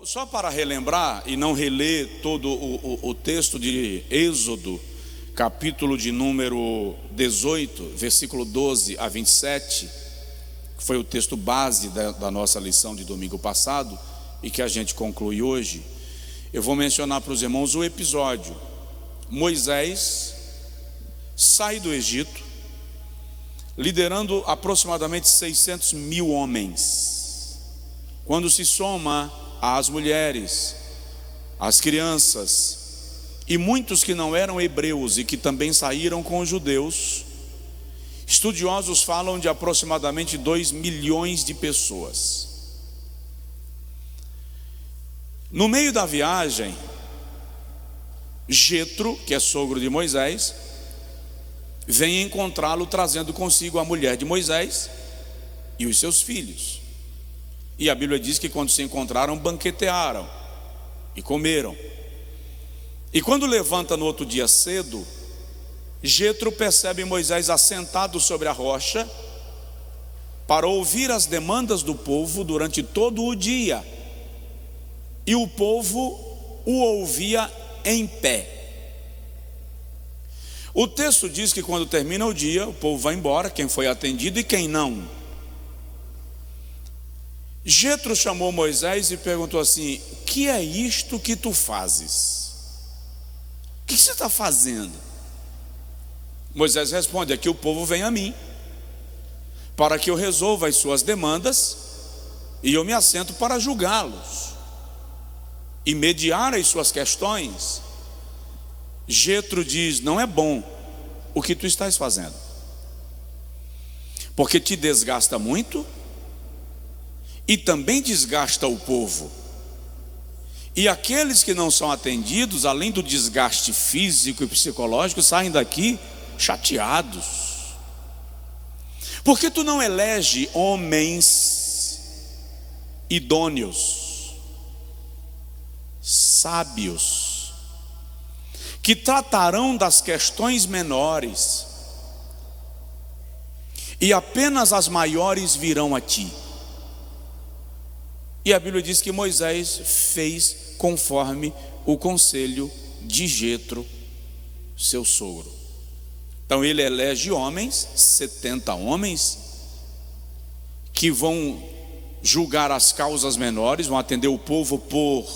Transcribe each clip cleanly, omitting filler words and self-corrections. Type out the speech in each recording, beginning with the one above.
Só para relembrar e não reler todo o texto de Êxodo, capítulo de número 18, versículo 12 a 27, que foi o texto base da nossa lição de domingo passado e que a gente conclui hoje. Eu vou mencionar para os irmãos o episódio. Moisés sai do Egito, liderando aproximadamente 600 mil homens. Quando se soma as mulheres, as crianças e muitos que não eram hebreus e que também saíram com os judeus, estudiosos falam de aproximadamente 2 milhões de pessoas. No meio da viagem, Jetro, que é sogro de Moisés, vem encontrá-lo trazendo consigo a mulher de Moisés e os seus filhos. E a Bíblia diz que quando se encontraram, banquetearam e comeram. E quando levanta no outro dia cedo, Jetro percebe Moisés assentado sobre a rocha para ouvir as demandas do povo durante todo o dia. E o povo o ouvia em pé. O texto diz que quando termina o dia, o povo vai embora, quem foi atendido e quem não. Jetro chamou Moisés e perguntou assim: o que é isto que tu fazes? O que você está fazendo? Moisés responde: é que o povo vem a mim, para que eu resolva as suas demandas, e eu me assento para julgá-los e mediar as suas questões. Jetro diz: não é bom o que tu estás fazendo, porque te desgasta muito e também desgasta o povo. E aqueles que não são atendidos, além do desgaste físico e psicológico, saem daqui chateados. Por que tu não elege homens idôneos, sábios, que tratarão das questões menores, e apenas as maiores virão a ti? E a Bíblia diz que Moisés fez conforme o conselho de Jetro, seu sogro. Então ele elege homens, 70 homens, que vão julgar as causas menores, vão atender o povo por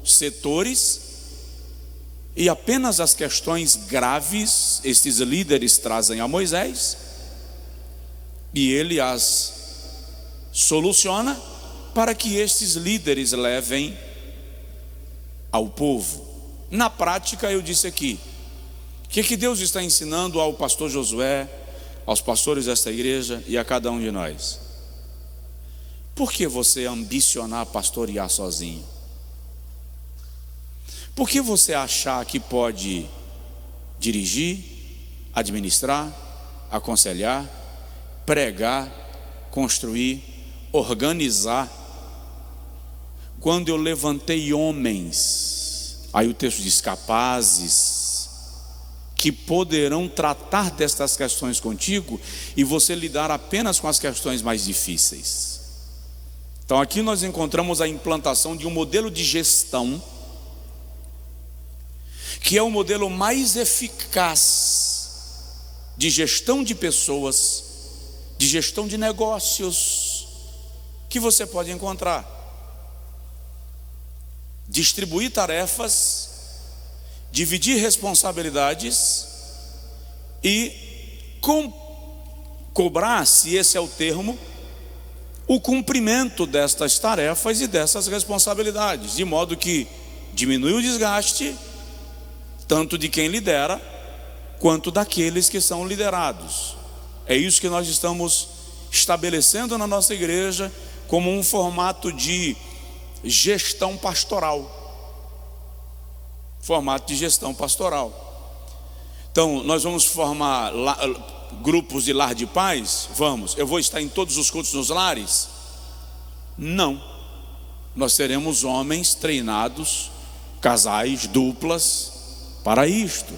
setores, e apenas as questões graves estes líderes trazem a Moisés, e ele as soluciona para que estes líderes levem ao povo. Na prática, eu disse aqui, o que Deus está ensinando ao pastor Josué, aos pastores desta igreja e a cada um de nós? Por que você ambicionar pastorear sozinho? Por que você achar que pode dirigir, administrar, aconselhar, pregar, construir, organizar? Quando eu levantei homens, aí o texto diz capazes, que poderão tratar destas questões contigo, e você lidar apenas com as questões mais difíceis. Então aqui nós encontramos a implantação de um modelo de gestão, que é o modelo mais eficaz de gestão de pessoas, de gestão de negócios, que você pode encontrar. Distribuir tarefas, dividir responsabilidades e cobrar, se esse é o termo, o cumprimento destas tarefas e dessas responsabilidades, de modo que diminui o desgaste, tanto de quem lidera, quanto daqueles que são liderados. É isso que nós estamos estabelecendo na nossa igreja, como um formato de gestão pastoral. Formato de gestão pastoral. Então, nós vamos formar grupos de lar de paz? Vamos. Eu vou estar em todos os cultos nos lares? Não. Nós teremos homens treinados, casais, duplas, para isto.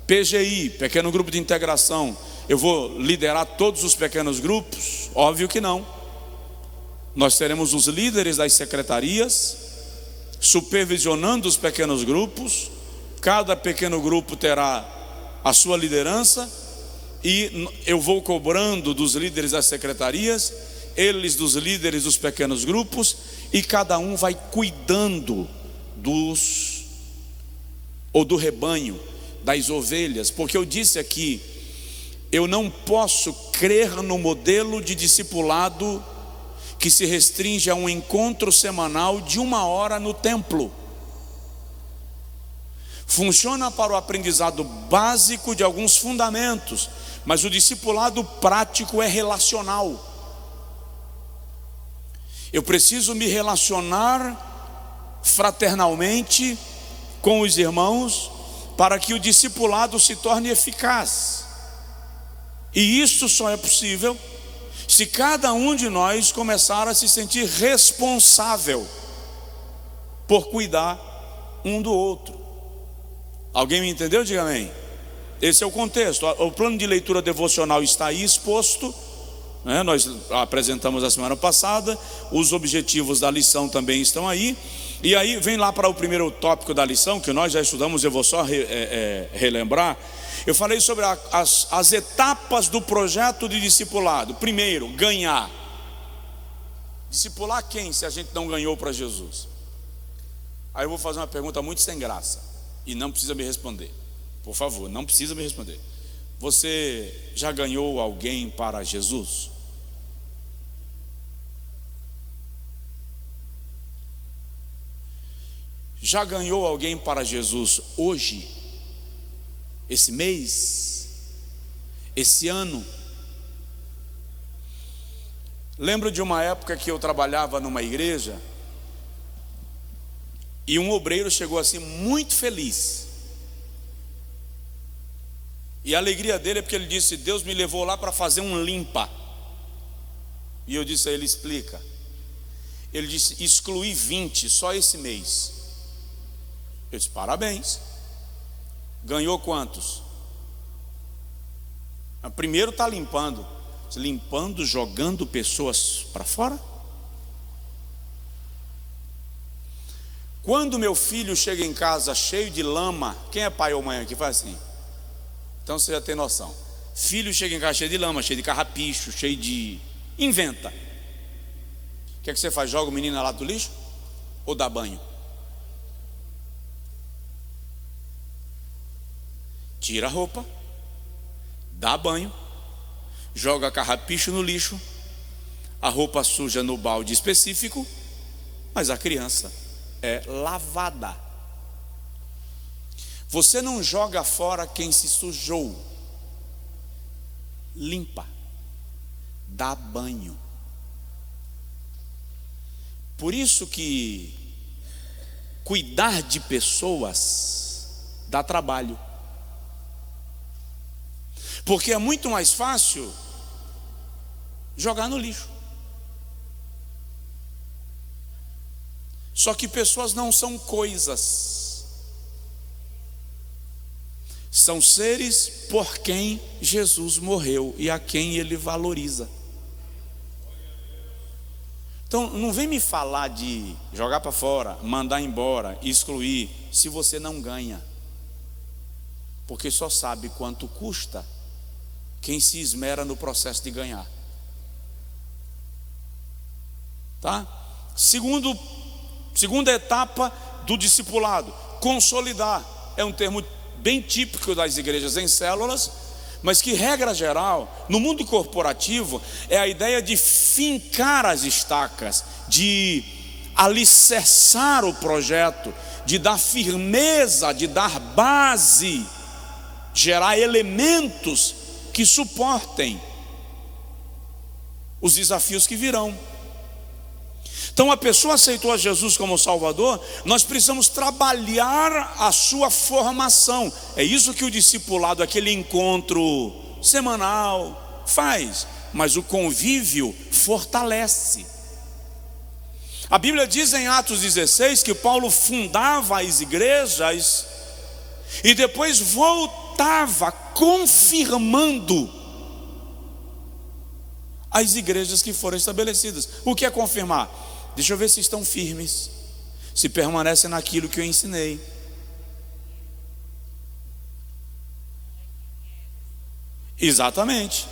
PGI, pequeno grupo de integração. Eu vou liderar todos os pequenos grupos? Óbvio que não. Nós teremos os líderes das secretarias supervisionando os pequenos grupos. Cada pequeno grupo terá a sua liderança, e eu vou cobrando dos líderes das secretarias, eles dos líderes dos pequenos grupos, e cada um vai cuidando do rebanho, das ovelhas. Porque eu disse aqui, eu não posso crer no modelo de discipulado que se restringe a um encontro semanal de 1 hora no templo. Funciona para o aprendizado básico de alguns fundamentos, mas o discipulado prático é relacional. Eu preciso me relacionar fraternalmente com os irmãos para que o discipulado se torne eficaz. E isso só é possível se cada um de nós começar a se sentir responsável por cuidar um do outro. Alguém me entendeu? Diga amém. Esse é o contexto. O plano de leitura devocional está aí exposto, né? Nós apresentamos a semana passada. Os objetivos da lição também estão aí. E aí vem lá para o primeiro tópico da lição, que nós já estudamos. Eu vou só relembrar. Eu falei sobre as etapas do projeto de discipulado. Primeiro, ganhar. Discipular quem, se a gente não ganhou para Jesus? Aí eu vou fazer uma pergunta muito sem graça, e não precisa me responder. Por favor, não precisa me responder. Você já ganhou alguém para Jesus? Já ganhou alguém para Jesus hoje? Esse mês? Esse ano? Lembro de uma época que eu trabalhava numa igreja, e um obreiro chegou assim muito feliz. E a alegria dele é porque ele disse: Deus me levou lá para fazer um limpa. E eu disse a ele: explica. Ele disse: excluí 20 só esse mês. Eu disse: parabéns. Ganhou quantos? Primeiro está limpando. Limpando, jogando pessoas para fora. Quando meu filho chega em casa cheio de lama, quem é pai ou mãe aqui faz assim? Então você já tem noção. Filho chega em casa cheio de lama, cheio de carrapicho, cheio de... inventa. O que é que você faz? Joga o menino lá do lixo? Ou dá banho? Tira a roupa, dá banho, joga carrapicho no lixo, a roupa suja no balde específico, mas a criança é lavada. Você não joga fora quem se sujou. Limpa, dá banho. Por isso que cuidar de pessoas dá trabalho. Porque é muito mais fácil jogar no lixo. Só que pessoas não são coisas, são seres por quem Jesus morreu e a quem Ele valoriza. Então não vem me falar de jogar para fora, mandar embora, excluir, se você não ganha. Porque só sabe quanto custa quem se esmera no processo de ganhar. Tá? Segunda etapa do discipulado, consolidar. É um termo bem típico das igrejas em células, mas que, regra geral, no mundo corporativo, é a ideia de fincar as estacas, de alicerçar o projeto, de dar firmeza, de dar base, gerar elementos que suportem os desafios que virão. Então a pessoa aceitou a Jesus como Salvador, nós precisamos trabalhar a sua formação. É isso que o discipulado, aquele encontro semanal, faz. Mas o convívio fortalece. A Bíblia diz em Atos 16 que Paulo fundava as igrejas e depois voltava confirmando as igrejas que foram estabelecidas. O que é confirmar? Deixa eu ver se estão firmes, se permanecem naquilo que eu ensinei. Exatamente.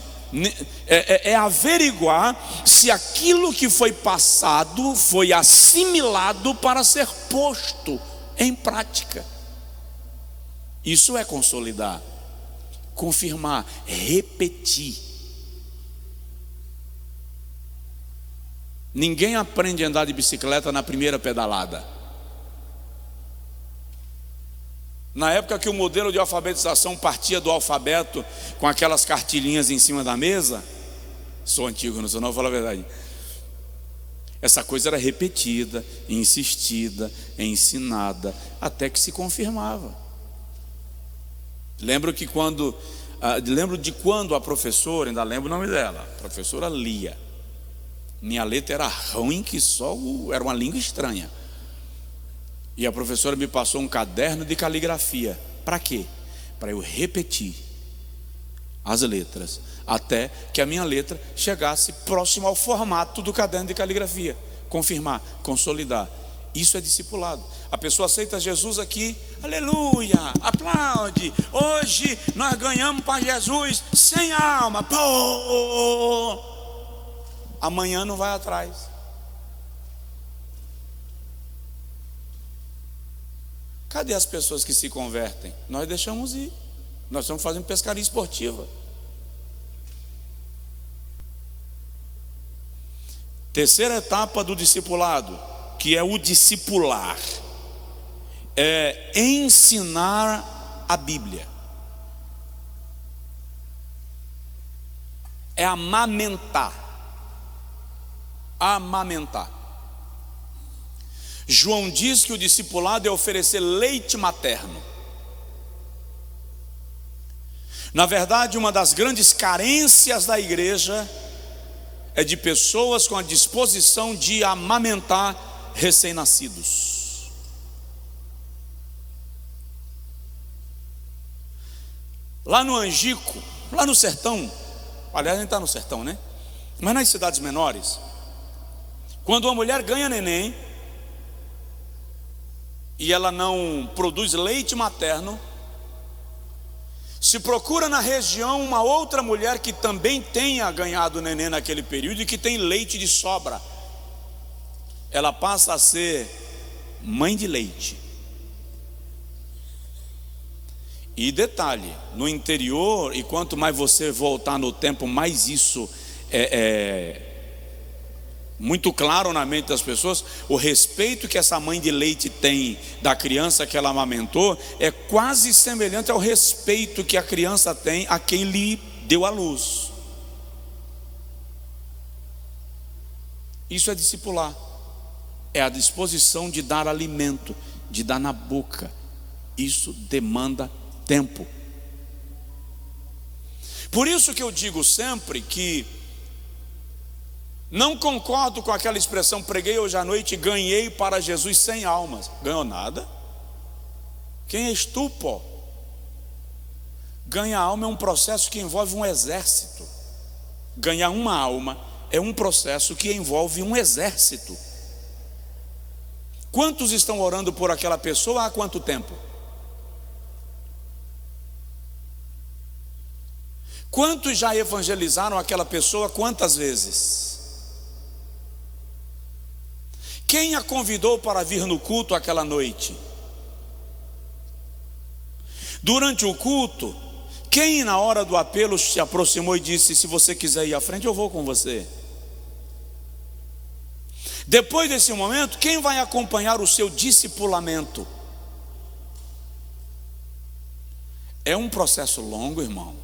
É averiguar se aquilo que foi passado foi assimilado para ser posto em prática. Isso é consolidar, confirmar, repetir. Ninguém aprende a andar de bicicleta na primeira pedalada. Na época que o modelo de alfabetização partia do alfabeto com aquelas cartilhinhas em cima da mesa, sou antigo, não sou não, vou falar a verdade. Essa coisa era repetida, insistida, ensinada, até que se confirmava. Lembro de quando a professora, ainda lembro o nome dela, a professora Lia. Minha letra era ruim que era uma língua estranha. E a professora me passou um caderno de caligrafia. Para quê? Para eu repetir as letras, até que a minha letra chegasse próximo ao formato do caderno de caligrafia. Confirmar, consolidar. Isso é discipulado. A pessoa aceita Jesus aqui, aleluia, aplaude. Hoje nós ganhamos para Jesus sem alma. Pô! Amanhã não vai atrás. Cadê as pessoas que se convertem? Nós deixamos ir. Nós estamos fazendo pescaria esportiva. Terceira etapa do discipulado, que é o discipular, é ensinar a Bíblia. É amamentar. Amamentar. João diz que o discipulado é oferecer leite materno. Na verdade, uma das grandes carências da igreja é de pessoas com a disposição de amamentar recém-nascidos. Lá no Angico, lá no sertão, aliás, a gente está no sertão, né? Mas nas cidades menores, quando uma mulher ganha neném e ela não produz leite materno, se procura na região uma outra mulher que também tenha ganhado neném naquele período e que tem leite de sobra. Ela passa a ser mãe de leite. E detalhe, no interior, e quanto mais você voltar no tempo, mais isso é muito claro na mente das pessoas. O respeito que essa mãe de leite tem da criança que ela amamentou é quase semelhante ao respeito que a criança tem a quem lhe deu a luz. Isso é discipular. É a disposição de dar alimento, de dar na boca. Isso demanda tempo. Por isso que eu digo sempre que não concordo com aquela expressão: preguei hoje à noite e ganhei para Jesus 100 almas. Ganhou nada. Quem és tu, pô? Ganhar alma é um processo que envolve um exército. Ganhar uma alma é um processo que envolve um exército. Quantos estão orando por aquela pessoa há quanto tempo? Quantos já evangelizaram aquela pessoa quantas vezes? Quem a convidou para vir no culto aquela noite? Durante o culto, quem na hora do apelo se aproximou e disse: se você quiser ir à frente, eu vou com você? Depois desse momento, quem vai acompanhar o seu discipulamento? É um processo longo, irmão.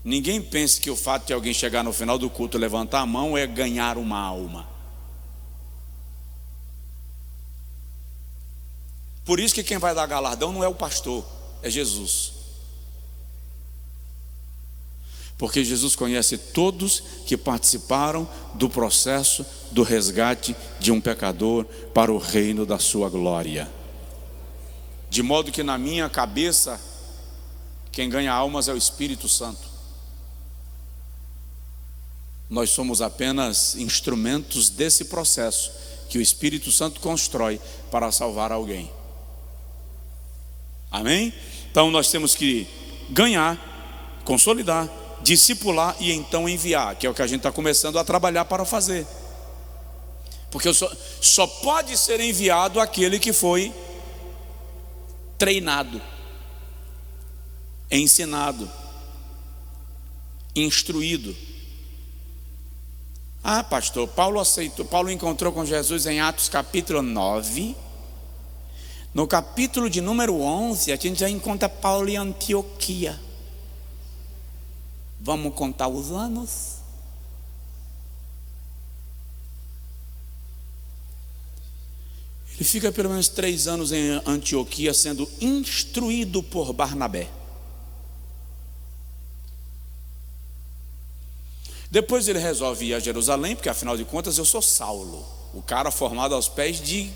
Ninguém pense que o fato de alguém chegar no final do culto, levantar a mão, é ganhar uma alma. Por isso que quem vai dar galardão não é o pastor, é Jesus. Porque Jesus conhece todos que participaram do processo do resgate de um pecador para o reino da sua glória. De modo que na minha cabeça, quem ganha almas é o Espírito Santo. Nós somos apenas instrumentos desse processo que o Espírito Santo constrói para salvar alguém. Amém? Então nós temos que ganhar, consolidar, discipular e então enviar, que é o que a gente está começando a trabalhar para fazer. Porque só pode ser enviado aquele que foi treinado, ensinado, instruído. Ah, pastor, Paulo encontrou com Jesus em Atos capítulo 9. No capítulo de número 11, a gente já encontra Paulo em Antioquia. Vamos contar os anos? Ele fica pelo menos 3 anos em Antioquia sendo instruído por Barnabé. Depois ele resolve ir a Jerusalém, porque afinal de contas eu sou Saulo, o cara formado aos pés de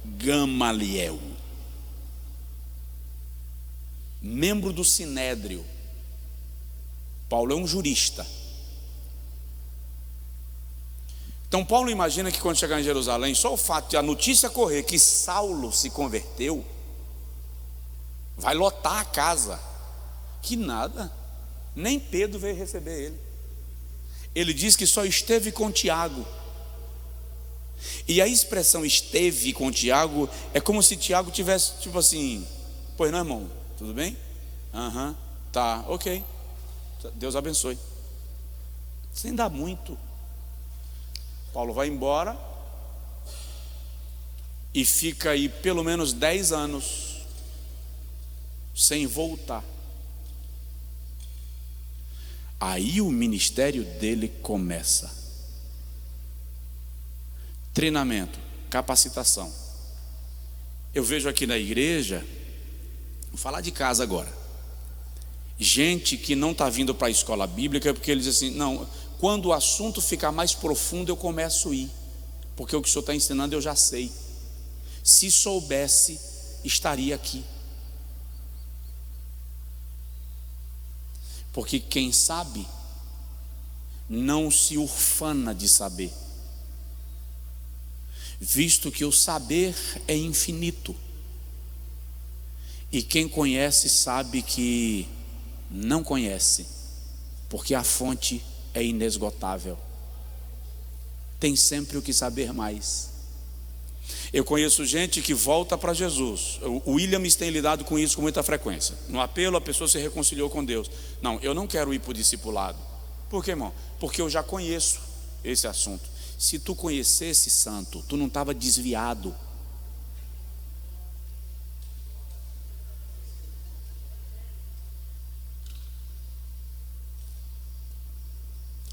Gamaliel, membro do Sinédrio. Paulo é um jurista. Então Paulo imagina que quando chegar em Jerusalém, só o fato de a notícia correr que Saulo se converteu, vai lotar a casa. Que nada, nem Pedro veio receber ele. Ele diz que só esteve com Tiago. E a expressão esteve com Tiago é como se Tiago tivesse tipo assim: pois não, irmão, tudo bem? Aham, tá, ok, Deus abençoe. Sem dar muito. Paulo vai embora e fica aí pelo menos 10 anos sem voltar. Aí o ministério dele começa. Treinamento, capacitação. Eu vejo aqui na igreja, vou falar de casa agora, gente que não está vindo para a escola bíblica porque eles dizem assim: não, quando o assunto ficar mais profundo eu começo a ir, porque o que o senhor está ensinando eu já sei. Se soubesse, estaria aqui. Porque quem sabe não se ufana de saber, visto que o saber é infinito. E quem conhece sabe que não conhece, porque a fonte é inesgotável. Tem sempre o que saber mais. Eu conheço gente que volta para Jesus. O Williams tem lidado com isso com muita frequência. No apelo, a pessoa se reconciliou com Deus. Não, eu não quero ir para o discipulado. Por quê, irmão? Porque eu já conheço esse assunto. Se tu conhecesse, santo, tu não estava desviado.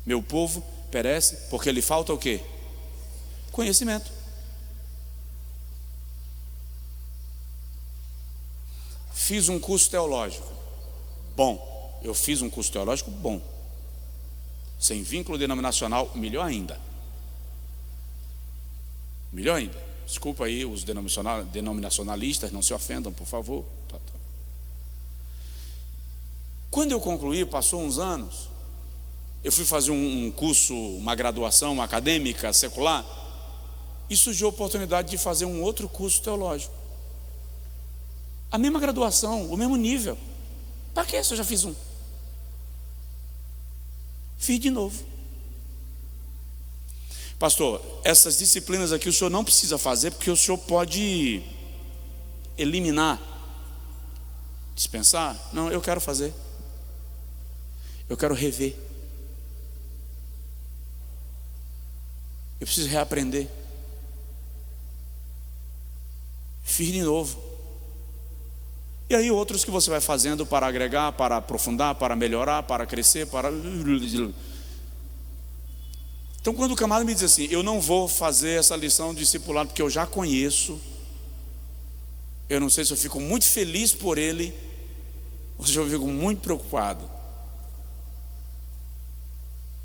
Meu povo perece porque lhe falta o quê? Conhecimento. Fiz um curso teológico bom. Eu fiz um curso teológico bom, sem vínculo denominacional, melhor ainda. Melhor ainda. Desculpa aí os denominacionalistas, não se ofendam, por favor. Quando eu concluí, passou uns anos, eu fui fazer um curso, uma graduação, uma acadêmica, secular, e surgiu a oportunidade de fazer um outro curso teológico. A mesma graduação, o mesmo nível. Para que se eu já fiz um? Fiz de novo. Pastor, essas disciplinas aqui o senhor não precisa fazer, porque o senhor pode eliminar, dispensar. Não, eu quero fazer. Eu quero rever. Eu preciso reaprender. Fiz de novo. E aí outros que você vai fazendo para agregar, para aprofundar, para melhorar, para crescer, para... Então quando o camarada me diz assim: eu não vou fazer essa lição de discipulado porque eu já conheço, eu não sei se eu fico muito feliz por ele ou se eu fico muito preocupado.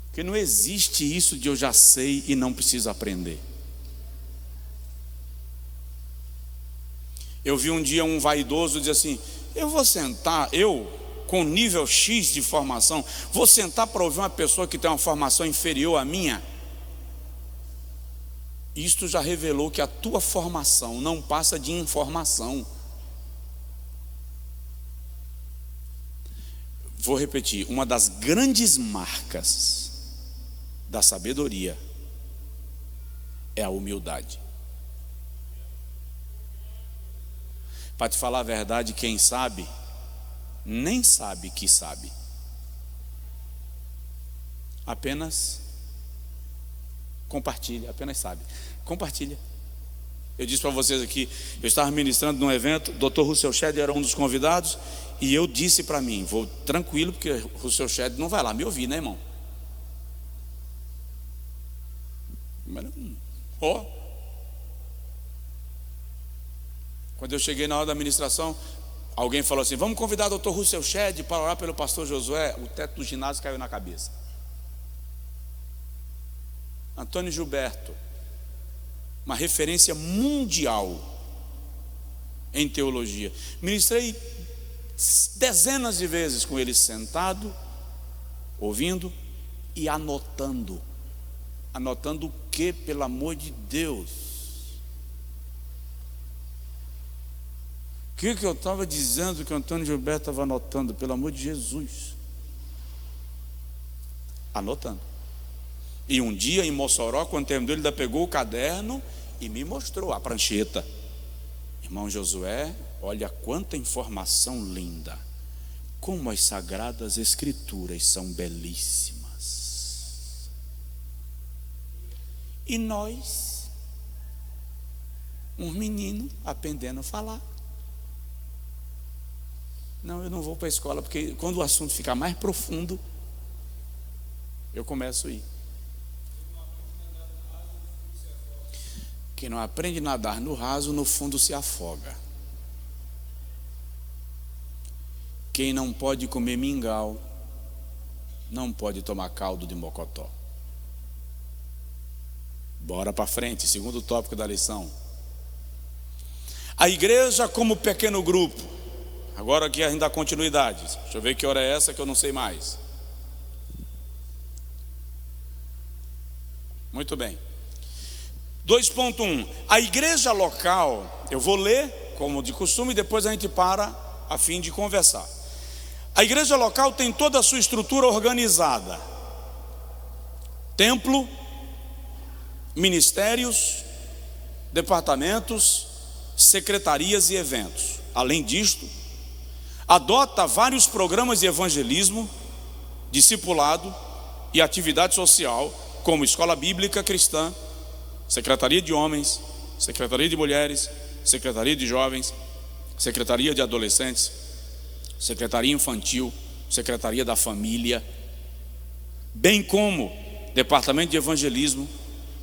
Porque não existe isso de eu já sei e não preciso aprender. Eu vi um dia um vaidoso dizer assim: eu vou sentar, com nível X de formação, vou sentar para ouvir uma pessoa que tem uma formação inferior à minha? Isto já revelou que a tua formação não passa de informação. Vou repetir, uma das grandes marcas da sabedoria é a humildade. Para te falar a verdade, quem sabe, nem sabe que sabe. Apenas compartilha, apenas sabe. Compartilha. Eu disse para vocês aqui, eu estava ministrando num evento, o Dr. Russell Shedd era um dos convidados, e eu disse para mim, vou tranquilo, porque Russell Shedd não vai lá me ouvir, né, irmão? Quando eu cheguei na hora da ministração, alguém falou assim: vamos convidar o Dr. Russell Shedd para orar pelo pastor Josué. O teto do ginásio caiu na cabeça. Antônio Gilberto, uma referência mundial em teologia. Ministrei dezenas de vezes com ele sentado, ouvindo e anotando. Anotando o que, pelo amor de Deus? O que eu estava dizendo que o Antônio Gilberto estava anotando? Pelo amor de Jesus. Anotando. E um dia em Mossoró, quando terminou, ele ainda pegou o caderno e me mostrou a prancheta. Irmão Josué, olha quanta informação linda. Como as sagradas escrituras são belíssimas. E nós, um menino aprendendo a falar. Não, eu não vou para a escola, porque quando o assunto ficar mais profundo, eu começo a ir. Quem não aprende a nadar no raso, no fundo se afoga. Quem não pode comer mingau, não pode tomar caldo de mocotó. Bora para frente, segundo tópico da lição. A igreja como pequeno grupo. Agora aqui a gente dá continuidade. Deixa eu ver que hora é essa que eu não sei mais. Muito bem. 2.1. A igreja local, eu vou ler como de costume e depois a gente para a fim de conversar. A igreja local tem toda a sua estrutura organizada. Templo, ministérios, departamentos, secretarias e eventos. Além disto, adota vários programas de evangelismo, discipulado e atividade social, como escola bíblica cristã, secretaria de homens, secretaria de mulheres, secretaria de jovens, secretaria de adolescentes, secretaria infantil, secretaria da família, bem como departamento de evangelismo,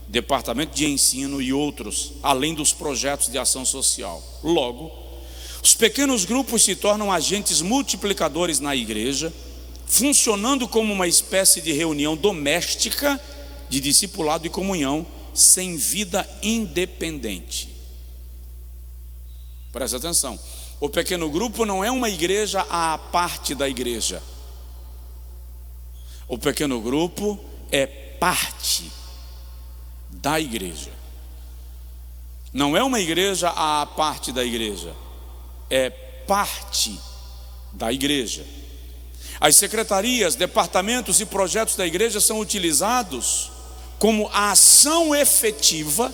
departamento de ensino e outros, além dos projetos de ação social. Logo, os pequenos grupos se tornam agentes multiplicadores na igreja, funcionando como uma espécie de reunião doméstica de discipulado e comunhão, sem vida independente. Presta atenção, o pequeno grupo não é uma igreja à parte da igreja. O pequeno grupo é parte da igreja. Não é uma igreja à parte da igreja, é parte da igreja. As secretarias, departamentos e projetos da igreja são utilizados como a ação efetiva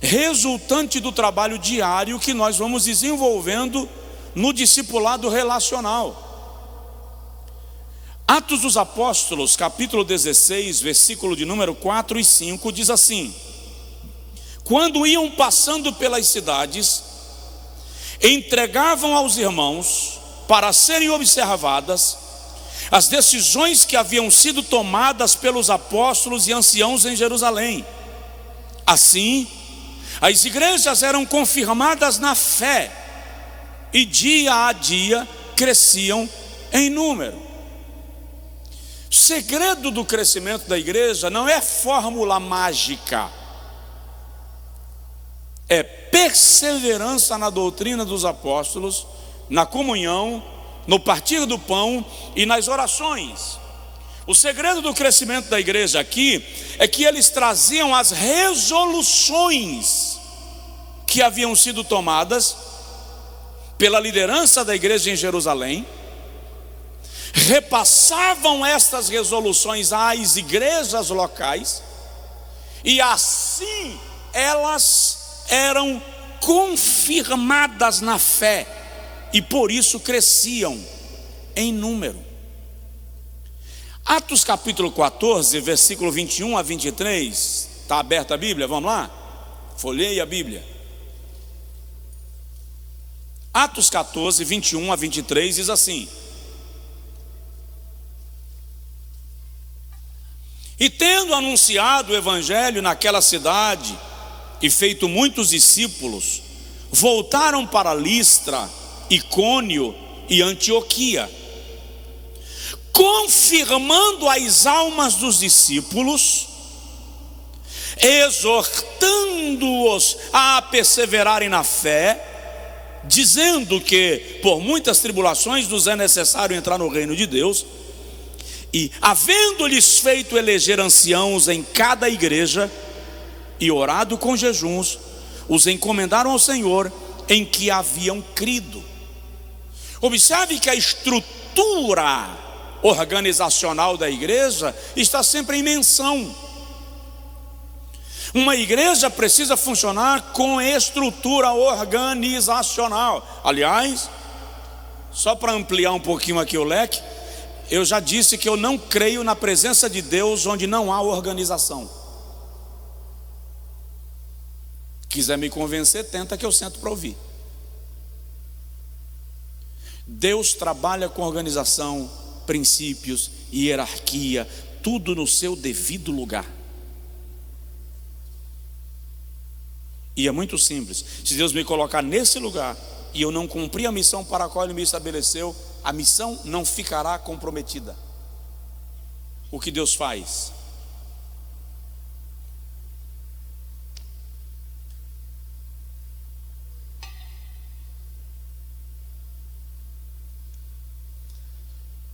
resultante do trabalho diário que nós vamos desenvolvendo no discipulado relacional. Atos dos Apóstolos, capítulo 16, versículo de número 4 e 5, diz assim: quando iam passando pelas cidades, entregavam aos irmãos para serem observadas as decisões que haviam sido tomadas pelos apóstolos e anciãos em Jerusalém. Assim, as igrejas eram confirmadas na fé e dia a dia cresciam em número. O segredo do crescimento da igreja não é fórmula mágica, é perseverança na doutrina dos apóstolos, na comunhão, no partir do pão e nas orações. O segredo do crescimento da igreja aqui é que eles traziam as resoluções que haviam sido tomadas pela liderança da igreja em Jerusalém, repassavam estas resoluções às igrejas locais, e assim elas eram confirmadas na fé, e por isso cresciam em número. Atos capítulo 14, versículo 21 a 23, está aberta a Bíblia? Vamos lá? Folheie a Bíblia. Atos 14, 21 a 23 diz assim: e tendo anunciado o evangelho naquela cidade e feito muitos discípulos, voltaram para Listra, Icônio e Antioquia, confirmando as almas dos discípulos, exortando-os a perseverarem na fé, dizendo que por muitas tribulações nos é necessário entrar no reino de Deus. E havendo-lhes feito eleger anciãos em cada igreja e orado com jejuns, os encomendaram ao Senhor em que haviam crido. Observe que a estrutura organizacional da igreja está sempre em menção. Uma igreja precisa funcionar com estrutura organizacional. Aliás, só para ampliar um pouquinho aqui o leque, eu já disse que eu não creio na presença de Deus onde não há organização. Quiser me convencer, tenta, que eu sento para ouvir. Deus trabalha com organização, princípios, hierarquia, tudo no seu devido lugar. E é muito simples. Se Deus me colocar nesse lugar e eu não cumprir a missão para a qual Ele me estabeleceu, a missão não ficará comprometida. O que Deus faz?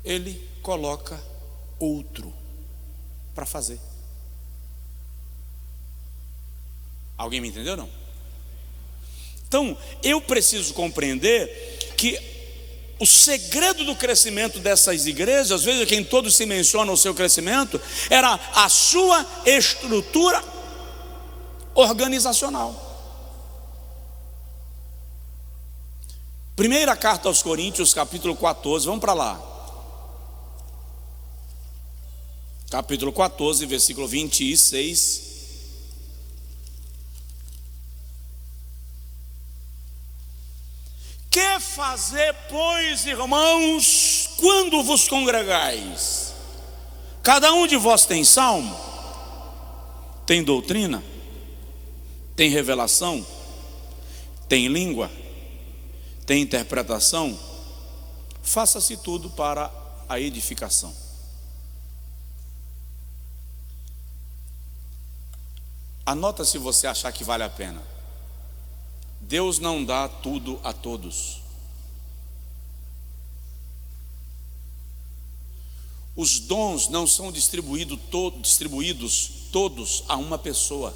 Ele coloca outro para fazer. Alguém me entendeu, não? Então, eu preciso compreender que o segredo do crescimento dessas igrejas, veja que em todos se menciona o seu crescimento, era a sua estrutura organizacional. Primeira carta aos Coríntios, capítulo 14, vamos para lá. Capítulo 14, versículo 26. Que fazer, pois, irmãos, quando vos congregais? Cada um de vós tem salmo, tem doutrina, tem revelação, tem língua, tem interpretação. Faça-se tudo para a edificação. Anota se você achar que vale a pena. Deus não dá tudo a todos. Os dons não são distribuídos todos a uma pessoa.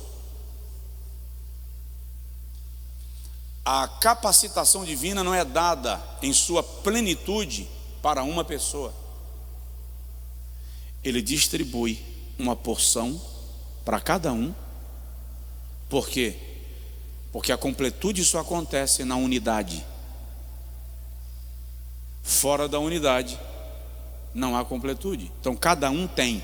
A capacitação divina não é dada em sua plenitude para uma pessoa. Ele distribui uma porção para cada um. Por quê? Porque a completude só acontece na unidade. Fora da unidade não há completude. Então cada um tem.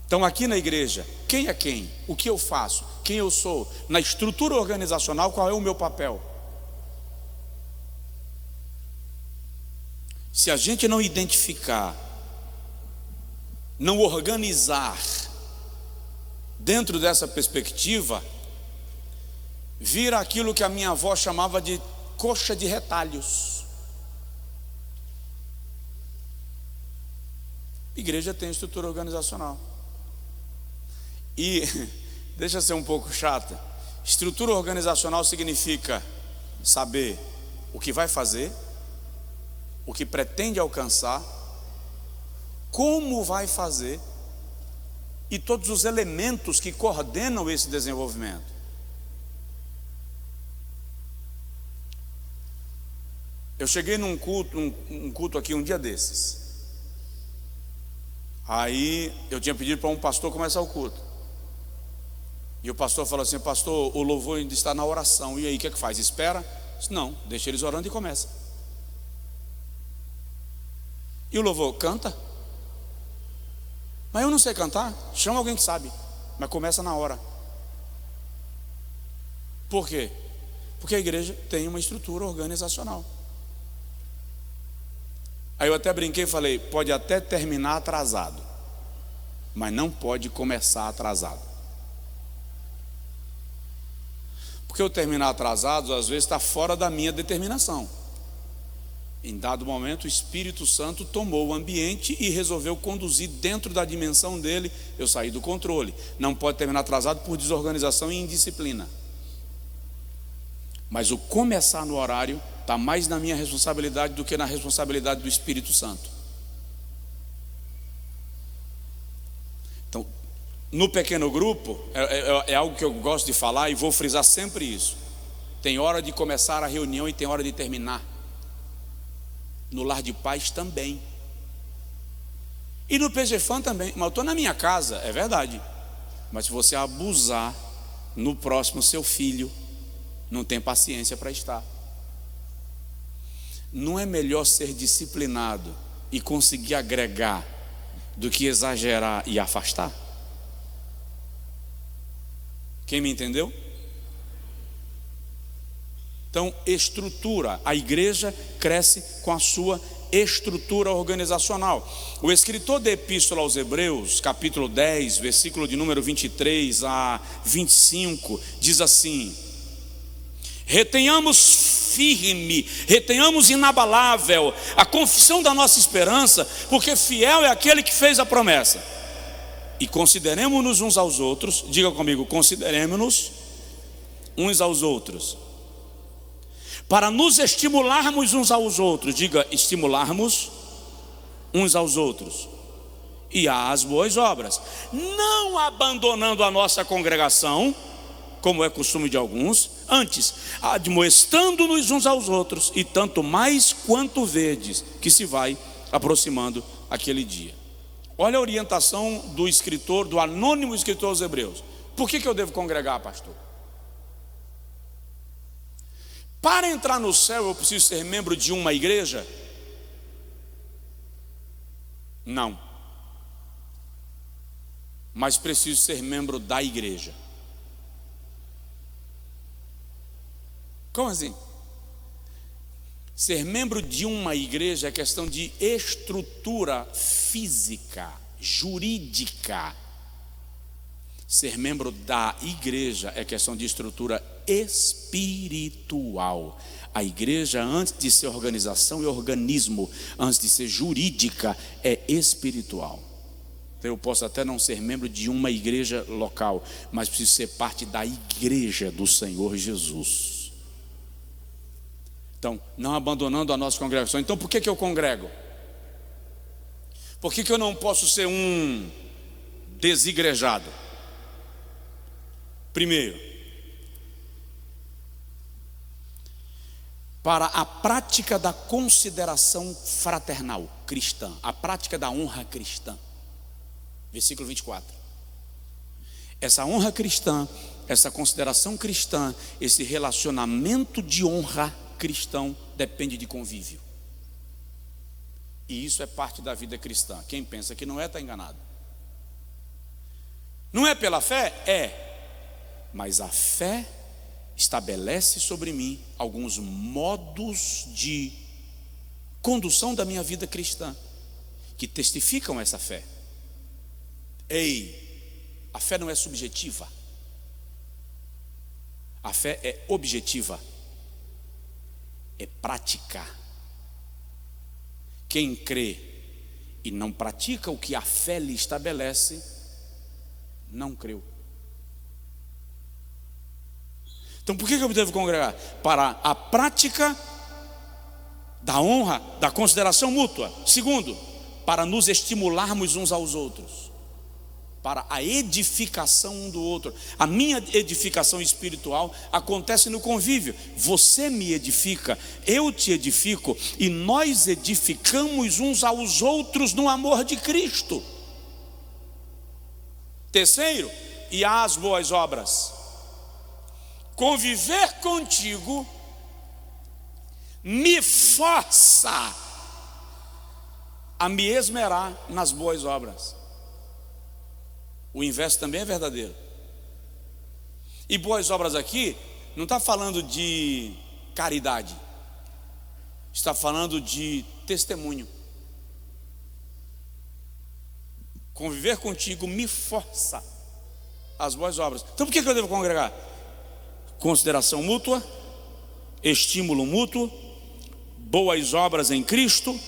Então aqui na igreja, quem é quem? O que eu faço? Quem eu sou? Na estrutura organizacional, qual é o meu papel? Se a gente não identificar, não organizar dentro dessa perspectiva, vira aquilo que a minha avó chamava de coxa de retalhos. Igreja tem estrutura organizacional. E, deixa eu ser um pouco chata, estrutura organizacional significa saber o que vai fazer, o que pretende alcançar, como vai fazer e todos os elementos que coordenam esse desenvolvimento. Eu cheguei num culto aqui um dia desses. Aí eu tinha pedido para um pastor começar o culto. E o pastor falou assim: pastor, o louvor ainda está na oração. E aí, o que é que faz? Espera? Eu disse, não, deixa eles orando e começa. E o louvor canta? Mas eu não sei cantar. Chama alguém que sabe, mas começa na hora. Por quê? Porque a igreja tem uma estrutura organizacional. Aí eu até brinquei e falei: pode até terminar atrasado, mas não pode começar atrasado. Porque eu terminar atrasado às vezes está fora da minha determinação. Em dado momento o Espírito Santo tomou o ambiente e resolveu conduzir dentro da dimensão dele. Eu saí do controle. Não pode terminar atrasado por desorganização e indisciplina. Mas o começar no horário está mais na minha responsabilidade do que na responsabilidade do Espírito Santo. Então, no pequeno grupo, é algo que eu gosto de falar e vou frisar sempre isso. Tem hora de começar a reunião e tem hora de terminar. No lar de paz também. E no PGFAN também. Mas eu estou na minha casa, é verdade. Mas se você abusar, no próximo seu filho não tem paciência para estar. Não é melhor ser disciplinado e conseguir agregar do que exagerar e afastar? Quem me entendeu? Então, estrutura. A igreja cresce com a sua estrutura organizacional. O escritor da Epístola aos Hebreus, capítulo 10, versículo de número 23 a 25, diz assim: retenhamos firme, retenhamos inabalável a confissão da nossa esperança, porque fiel é aquele que fez a promessa. E consideremos-nos uns aos outros, diga comigo, consideremos-nos uns aos outros, para nos estimularmos uns aos outros, diga, estimularmos uns aos outros, e às boas obras, não abandonando a nossa congregação, como é costume de alguns, antes admoestando-nos uns aos outros, e tanto mais quanto vedes que se vai aproximando aquele dia. Olha a orientação do escritor, do anônimo escritor aos Hebreus. Por que eu devo congregar, pastor? Para entrar no céu eu preciso ser membro de uma igreja? Não. Mas preciso ser membro da igreja. Como assim? Ser membro de uma igreja é questão de estrutura física, jurídica. Ser membro da igreja é questão de estrutura espiritual. A igreja, antes de ser organização e organismo, antes de ser jurídica, é espiritual. Então, eu posso até não ser membro de uma igreja local, mas preciso ser parte da igreja do Senhor Jesus. Então, não abandonando a nossa congregação. Então, por que eu congrego? Por que eu não posso ser um desigrejado? Primeiro, para a prática da consideração fraternal cristã, a prática da honra cristã. Versículo 24. Essa honra cristã, essa consideração cristã, esse relacionamento de honra cristão depende de convívio. E isso é parte da vida cristã. Quem pensa que não é, está enganado. Não é pela fé? É. Mas a fé estabelece sobre mim alguns modos de condução da minha vida cristã que testificam essa fé. Ei, a fé não é subjetiva. A fé é objetiva. É prática. Quem crê e não pratica o que a fé lhe estabelece, não creu. Então por que eu devo congregar? Para a prática da honra, da consideração mútua. Segundo, para nos estimularmos uns aos outros, para a edificação um do outro. A minha edificação espiritual acontece no convívio. Você me edifica, eu te edifico, e nós edificamos uns aos outros no amor de Cristo. Terceiro, e as boas obras. Conviver contigo me força a me esmerar nas boas obras. O inverso também é verdadeiro. E boas obras aqui não está falando de caridade, está falando de testemunho. Conviver contigo me força as boas obras. Então por que eu devo congregar? Consideração mútua, estímulo mútuo, boas obras em Cristo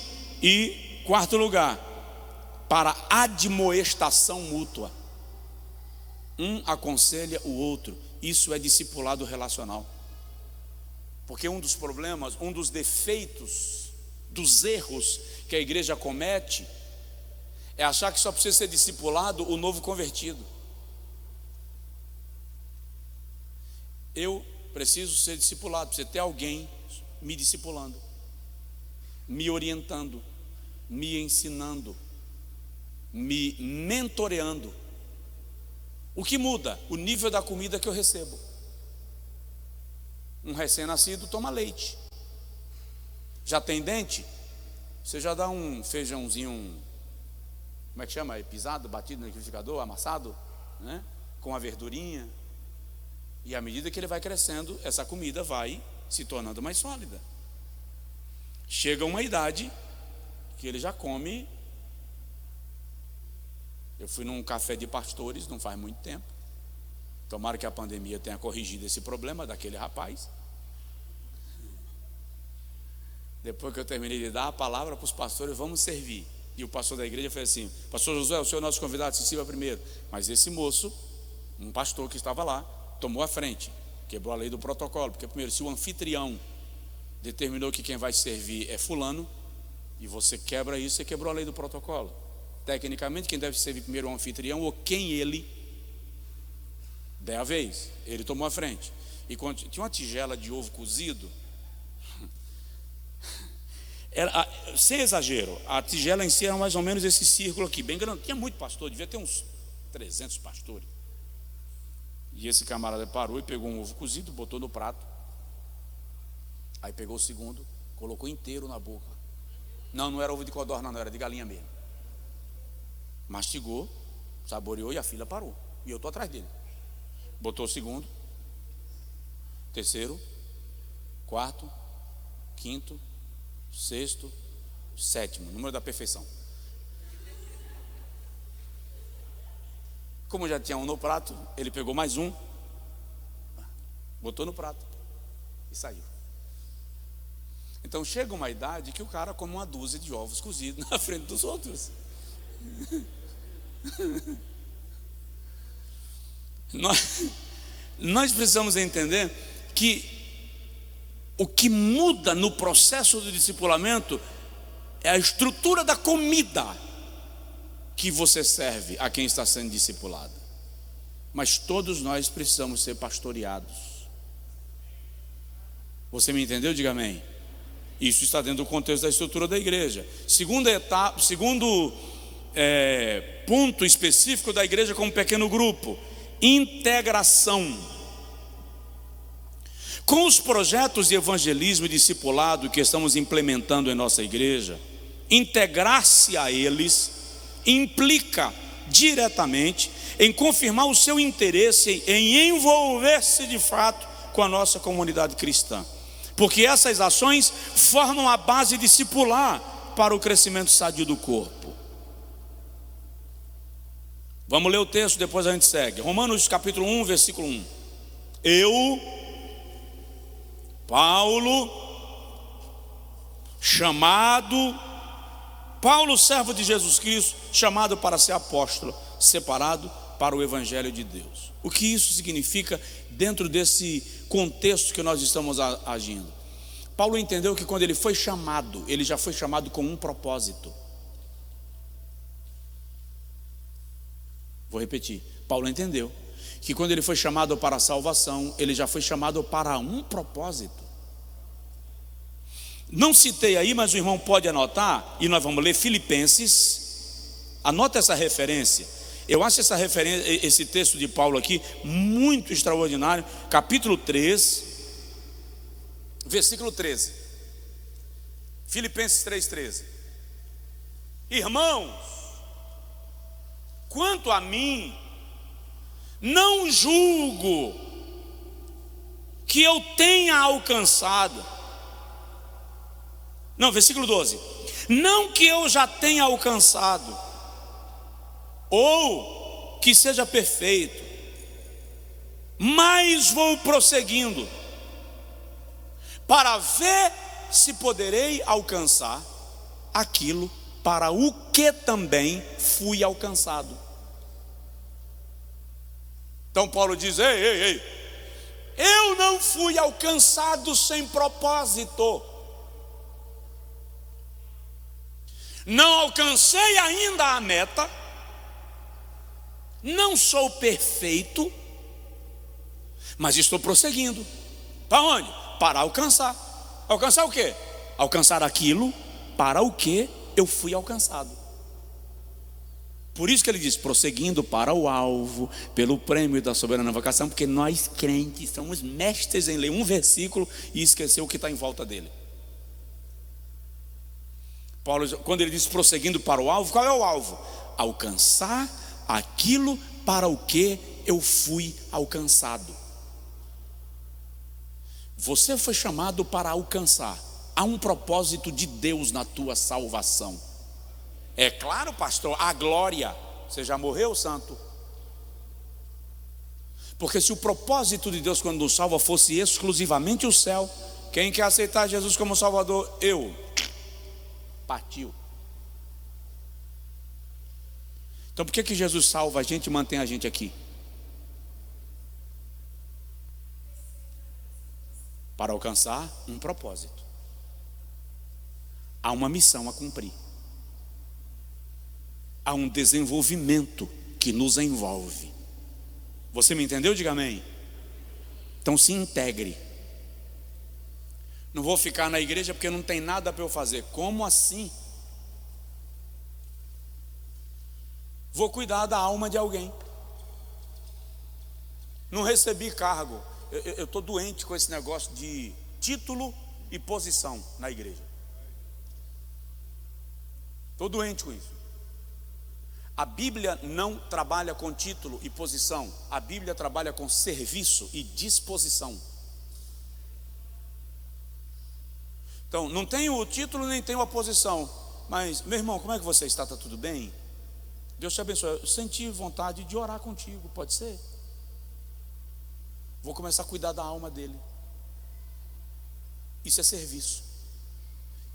e, quarto lugar, para admoestação mútua. Um aconselha o outro. Isso é discipulado relacional. Porque um dos problemas, um dos defeitos, dos erros que a igreja comete é achar que só precisa ser discipulado o novo convertido. Eu preciso ser discipulado, preciso ter alguém me discipulando, me orientando, me ensinando, me mentoreando. O que muda? O nível da comida que eu recebo. Um recém-nascido toma leite. Já tem dente? Você já dá um feijãozinho, como é que chama? Pisado, batido no liquidificador, amassado, né? Com a verdurinha. E à medida que ele vai crescendo, essa comida vai se tornando mais sólida. Chega uma idade que ele já come. Eu fui num café de pastores não faz muito tempo. Tomara que a pandemia tenha corrigido esse problema daquele rapaz. Depois que eu terminei de dar a palavra para os pastores, vamos servir. E o pastor da igreja fez assim: pastor Josué, o senhor é nosso convidado, se sirva primeiro. Mas esse moço, um pastor que estava lá, tomou a frente, quebrou a lei do protocolo. Porque primeiro, se o anfitrião determinou que quem vai servir é fulano, e você quebra isso, você quebrou a lei do protocolo. Tecnicamente, quem deve servir primeiro é o anfitrião, ou quem ele der a vez. Ele tomou a frente. E quando tinha uma tigela de ovo cozido, sem exagero, a tigela em si era mais ou menos esse círculo aqui, bem grande. Tinha muito pastor, devia ter uns 300 pastores. E esse camarada parou e pegou um ovo cozido, botou no prato. Aí pegou o segundo, colocou inteiro na boca. Não era ovo de codorna, não, era de galinha mesmo. Mastigou, saboreou e a fila parou. E eu estou atrás dele. Botou o segundo, terceiro, quarto, quinto, sexto, sétimo, número da perfeição. Como já tinha um no prato, ele pegou mais um, botou no prato e saiu. Então chega uma idade que o cara come uma dúzia de ovos cozidos na frente dos outros. Nós precisamos entender que o que muda no processo do discipulamento é a estrutura da comida que você serve a quem está sendo discipulado. Mas todos nós precisamos ser pastoreados. Você me entendeu? Diga amém. Isso está dentro do contexto da estrutura da igreja. Segundo ponto específico da igreja como pequeno grupo: integração. Com os projetos de evangelismo e discipulado que estamos implementando em nossa igreja, integrar-se a eles implica diretamente em confirmar o seu interesse em envolver-se de fato com a nossa comunidade cristã, porque essas ações formam a base discipular para o crescimento sadio do corpo. Vamos ler o texto, depois a gente segue. Romanos capítulo 1, versículo 1. Eu, Paulo, Paulo, servo de Jesus Cristo, chamado para ser apóstolo, separado para o evangelho de Deus. O que isso significa dentro desse contexto que nós estamos agindo? Paulo entendeu que quando ele foi chamado, ele já foi chamado com um propósito. Vou repetir. Paulo entendeu que quando ele foi chamado para a salvação, ele já foi chamado para um propósito. Não citei aí, mas o irmão pode anotar, e nós vamos ler Filipenses. Anota essa referência. Eu acho essa referência, esse texto de Paulo aqui muito extraordinário. Capítulo 3, versículo 13. Filipenses 3:13. Irmãos, quanto a mim, não julgo que eu tenha alcançado. Não, versículo 12. Não que eu já tenha alcançado, ou que seja perfeito, mas vou prosseguindo, para ver se poderei alcançar aquilo para o que também fui alcançado. Então Paulo diz: ei, eu não fui alcançado sem propósito. Não alcancei ainda a meta, não sou perfeito, mas estou prosseguindo. Para onde? Para alcançar. Alcançar o quê? Alcançar aquilo para o que eu fui alcançado. Por isso que ele diz: prosseguindo para o alvo, pelo prêmio da soberana vocação. Porque nós crentes somos mestres em ler um versículo e esquecer o que está em volta dele. Paulo, quando ele diz prosseguindo para o alvo, qual é o alvo? Alcançar aquilo para o que eu fui alcançado. Você foi chamado para alcançar. Há um propósito de Deus na tua salvação. É claro, pastor, a glória. Você já morreu, santo? Porque se o propósito de Deus quando nos salva fosse exclusivamente o céu, quem quer aceitar Jesus como Salvador? Eu. Partiu. Então por que Jesus salva a gente e mantém a gente aqui? Para alcançar um propósito. Há uma missão a cumprir. Há um desenvolvimento que nos envolve. Você me entendeu? Diga amém. Então se integre. Não vou ficar na igreja porque não tem nada para eu fazer. Como assim? Vou cuidar da alma de alguém. Não recebi cargo. Eu estou doente com esse negócio de título e posição na igreja. Estou doente com isso. A Bíblia não trabalha com título e posição. A Bíblia trabalha com serviço e disposição. Então, não tenho o título nem tenho a posição. Mas, meu irmão, como é que você está? Está tudo bem? Deus te abençoe. Eu senti vontade de orar contigo, pode ser? Vou começar a cuidar da alma dele. Isso é serviço.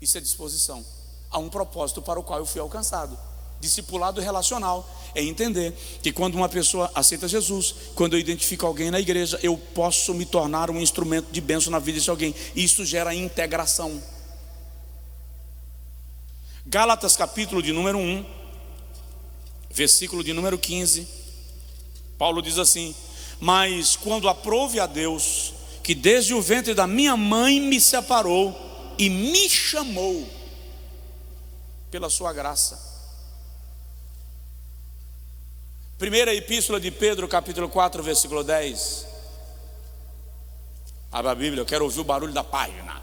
Isso é disposição. Há um propósito para o qual eu fui alcançado. Discipulado relacional é entender que quando uma pessoa aceita Jesus, quando eu identifico alguém na igreja, eu posso me tornar um instrumento de bênção na vida de alguém. Isso gera integração. Gálatas capítulo de número 1, versículo de número 15. Paulo diz assim: mas quando aprouve a Deus, que desde o ventre da minha mãe me separou e me chamou pela sua graça. Primeira epístola de Pedro, capítulo 4, versículo 10. Abra a Bíblia, eu quero ouvir o barulho da página.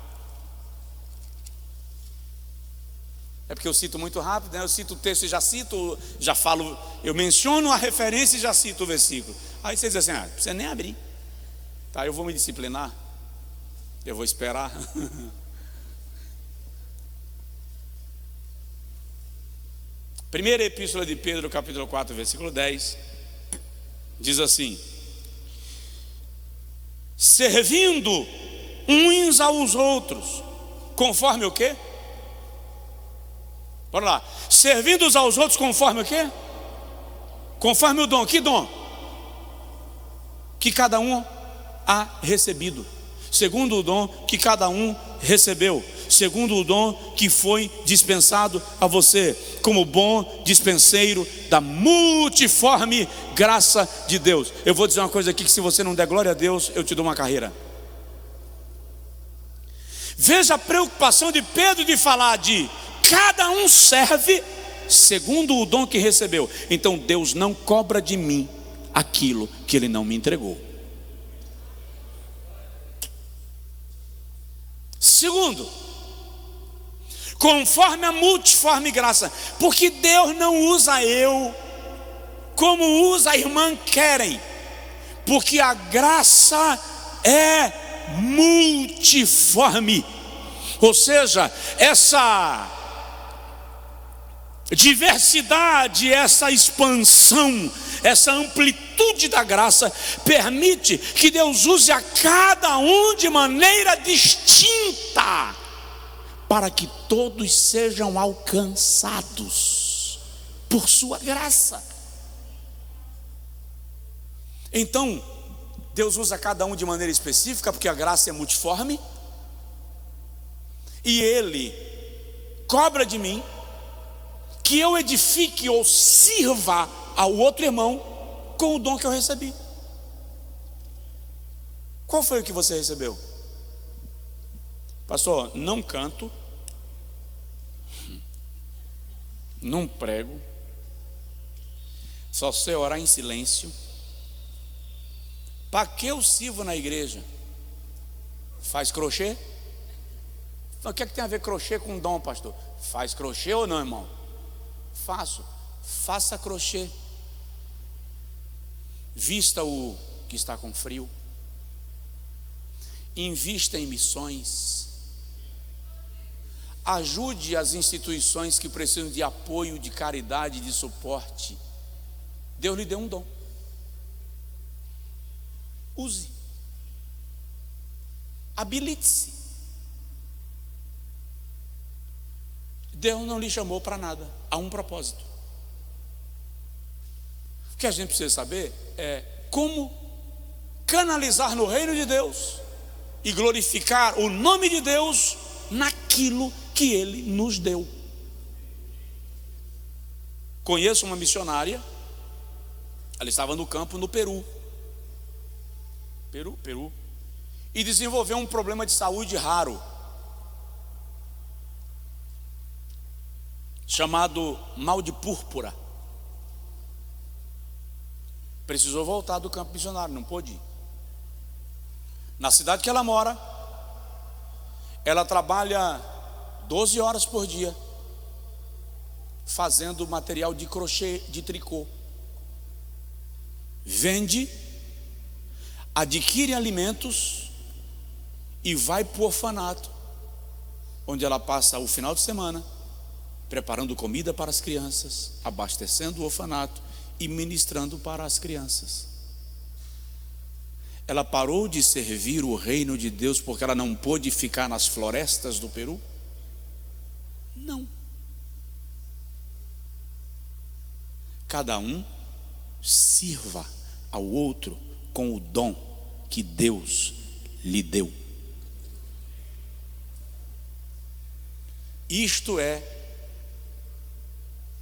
É porque eu cito muito rápido, né? Eu cito o texto e já cito, já falo, eu menciono a referência e já cito o versículo. Aí você diz assim: não precisa nem abrir. Tá, eu vou me disciplinar. Eu vou esperar. Primeira epístola de Pedro, capítulo 4, versículo 10, diz assim: servindo uns aos outros, conforme o quê? Bora lá. Servindo uns aos outros conforme o quê? Conforme o dom. Que dom? Que cada um há recebido. segundo o dom que cada um recebeu, segundo o dom que foi dispensado a você, como bom dispenseiro da multiforme graça de Deus. Eu vou dizer uma coisa aqui, que se você não der glória a Deus, eu te dou uma carreira. Veja a preocupação de Pedro de falar de cada um serve segundo o dom que recebeu. Então Deus não cobra de mim aquilo que Ele não me entregou. Segundo, conforme a multiforme graça, porque Deus não usa eu como usa a irmã Keren, porque a graça é multiforme, ou seja, essa diversidade, essa expansão, essa amplitude da graça permite que Deus use a cada um de maneira distinta, para que todos sejam alcançados por sua graça. Então Deus usa cada um de maneira específica, porque a graça é multiforme, e Ele cobra de mim que eu edifique ou sirva ao outro irmão com o dom que eu recebi. Qual foi o que você recebeu? Pastor, não canto, não prego, só sei orar em silêncio. Para que eu sirvo na igreja? Faz crochê? Então, o que é que tem a ver crochê com dom, pastor? Faz crochê ou não, irmão? Faço. Faça crochê. Vista o que está com frio. Invista em missões. Ajude as instituições que precisam de apoio, de caridade, de suporte. Deus lhe deu um dom. Use. Habilite-se. Deus não lhe chamou para nada. Há um propósito. O que a gente precisa saber é como canalizar no reino de Deus e glorificar o nome de Deus naquilo que Ele nos deu. Conheço uma missionária, ela estava no campo no Peru, e desenvolveu um problema de saúde raro, chamado mal de púrpura. Precisou voltar do campo missionário, não pôde ir. Na cidade que ela mora, ela trabalha 12 horas por dia fazendo material de crochê, de tricô. Vende, adquire alimentos e vai para o orfanato, onde ela passa o final de semana preparando comida para as crianças, abastecendo o orfanato e ministrando para as crianças. Ela parou de servir o reino de Deus porque ela não pôde ficar nas florestas do Peru? Não. Cada um sirva ao outro com o dom que Deus lhe deu. Isto é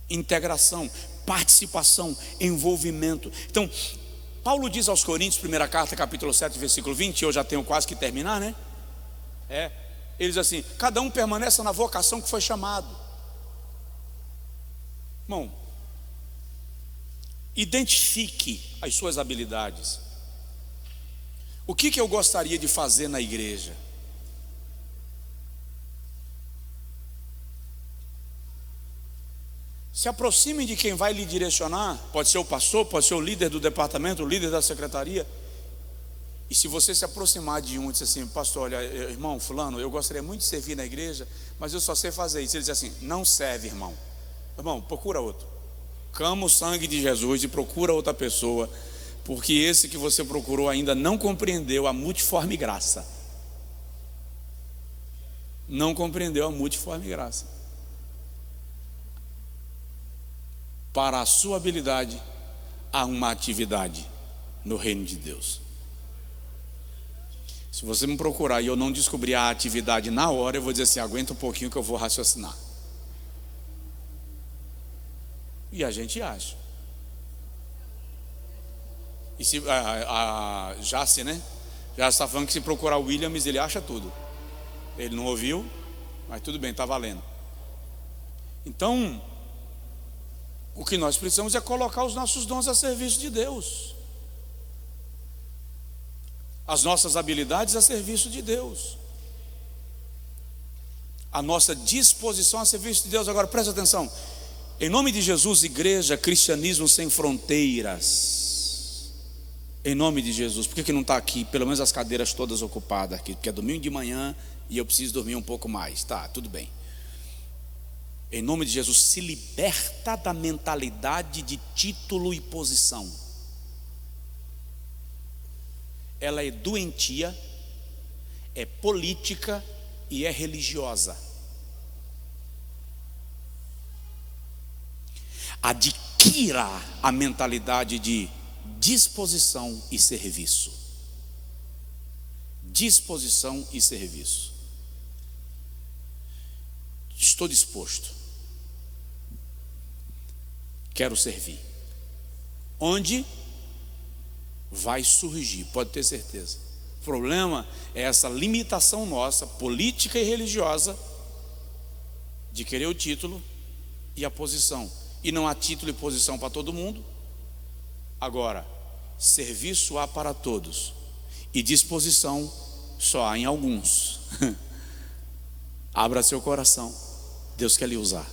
integração, participação, envolvimento. Então, Paulo diz aos Coríntios, primeira carta, capítulo 7, versículo 20, eu já tenho quase que terminar, né? Ele diz assim: cada um permaneça na vocação que foi chamado. Irmão, identifique as suas habilidades. O que eu gostaria de fazer na igreja? Se aproxime de quem vai lhe direcionar. Pode ser o pastor, pode ser o líder do departamento, o líder da secretaria. E se você se aproximar de um e dizer assim: pastor, olha, irmão fulano, eu gostaria muito de servir na igreja, mas eu só sei fazer isso. Ele diz assim: não serve, irmão. Irmão, procura outro. Clama o sangue de Jesus e procura outra pessoa, porque esse que você procurou ainda não compreendeu a multiforme graça. Não compreendeu a multiforme graça. Para a sua habilidade, há uma atividade no reino de Deus. Se você me procurar e eu não descobrir a atividade na hora, eu vou dizer assim: aguenta um pouquinho que eu vou raciocinar. E a gente acha. E se a Jace, né? Já está falando que se procurar o Williams, ele acha tudo. Ele não ouviu, mas tudo bem, está valendo. Então, o que nós precisamos é colocar os nossos dons a serviço de Deus, as nossas habilidades a serviço de Deus, a nossa disposição a serviço de Deus. Agora presta atenção, em nome de Jesus, igreja, cristianismo sem fronteiras, em nome de Jesus. Por que não está aqui, pelo menos as cadeiras todas ocupadas aqui? Porque é domingo de manhã e eu preciso dormir um pouco mais. Tá, tudo bem. Em nome de Jesus, se liberta da mentalidade de título e posição. Ela é doentia, é política e é religiosa. Adquira a mentalidade de disposição e serviço. Disposição e serviço. Estou disposto. Quero servir. Onde vai surgir, pode ter certeza. O problema é essa limitação nossa, política e religiosa, de querer o título e a posição. E não há título e posição para todo mundo. Agora, serviço há para todos e disposição só há em alguns. Abra seu coração, Deus quer lhe usar.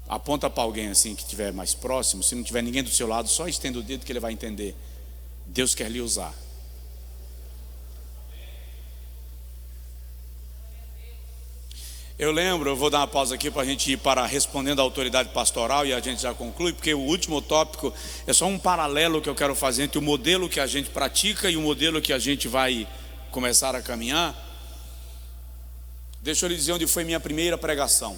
Aponta para alguém assim que estiver mais próximo. Se não tiver ninguém do seu lado, só estenda o dedo que ele vai entender. Deus quer lhe usar. Eu lembro, eu vou dar uma pausa aqui para a gente ir para respondendo à autoridade pastoral e a gente já conclui, porque o último tópico é só um paralelo que eu quero fazer entre o modelo que a gente pratica e o modelo que a gente vai começar a caminhar. Deixa eu lhe dizer onde foi minha primeira pregação.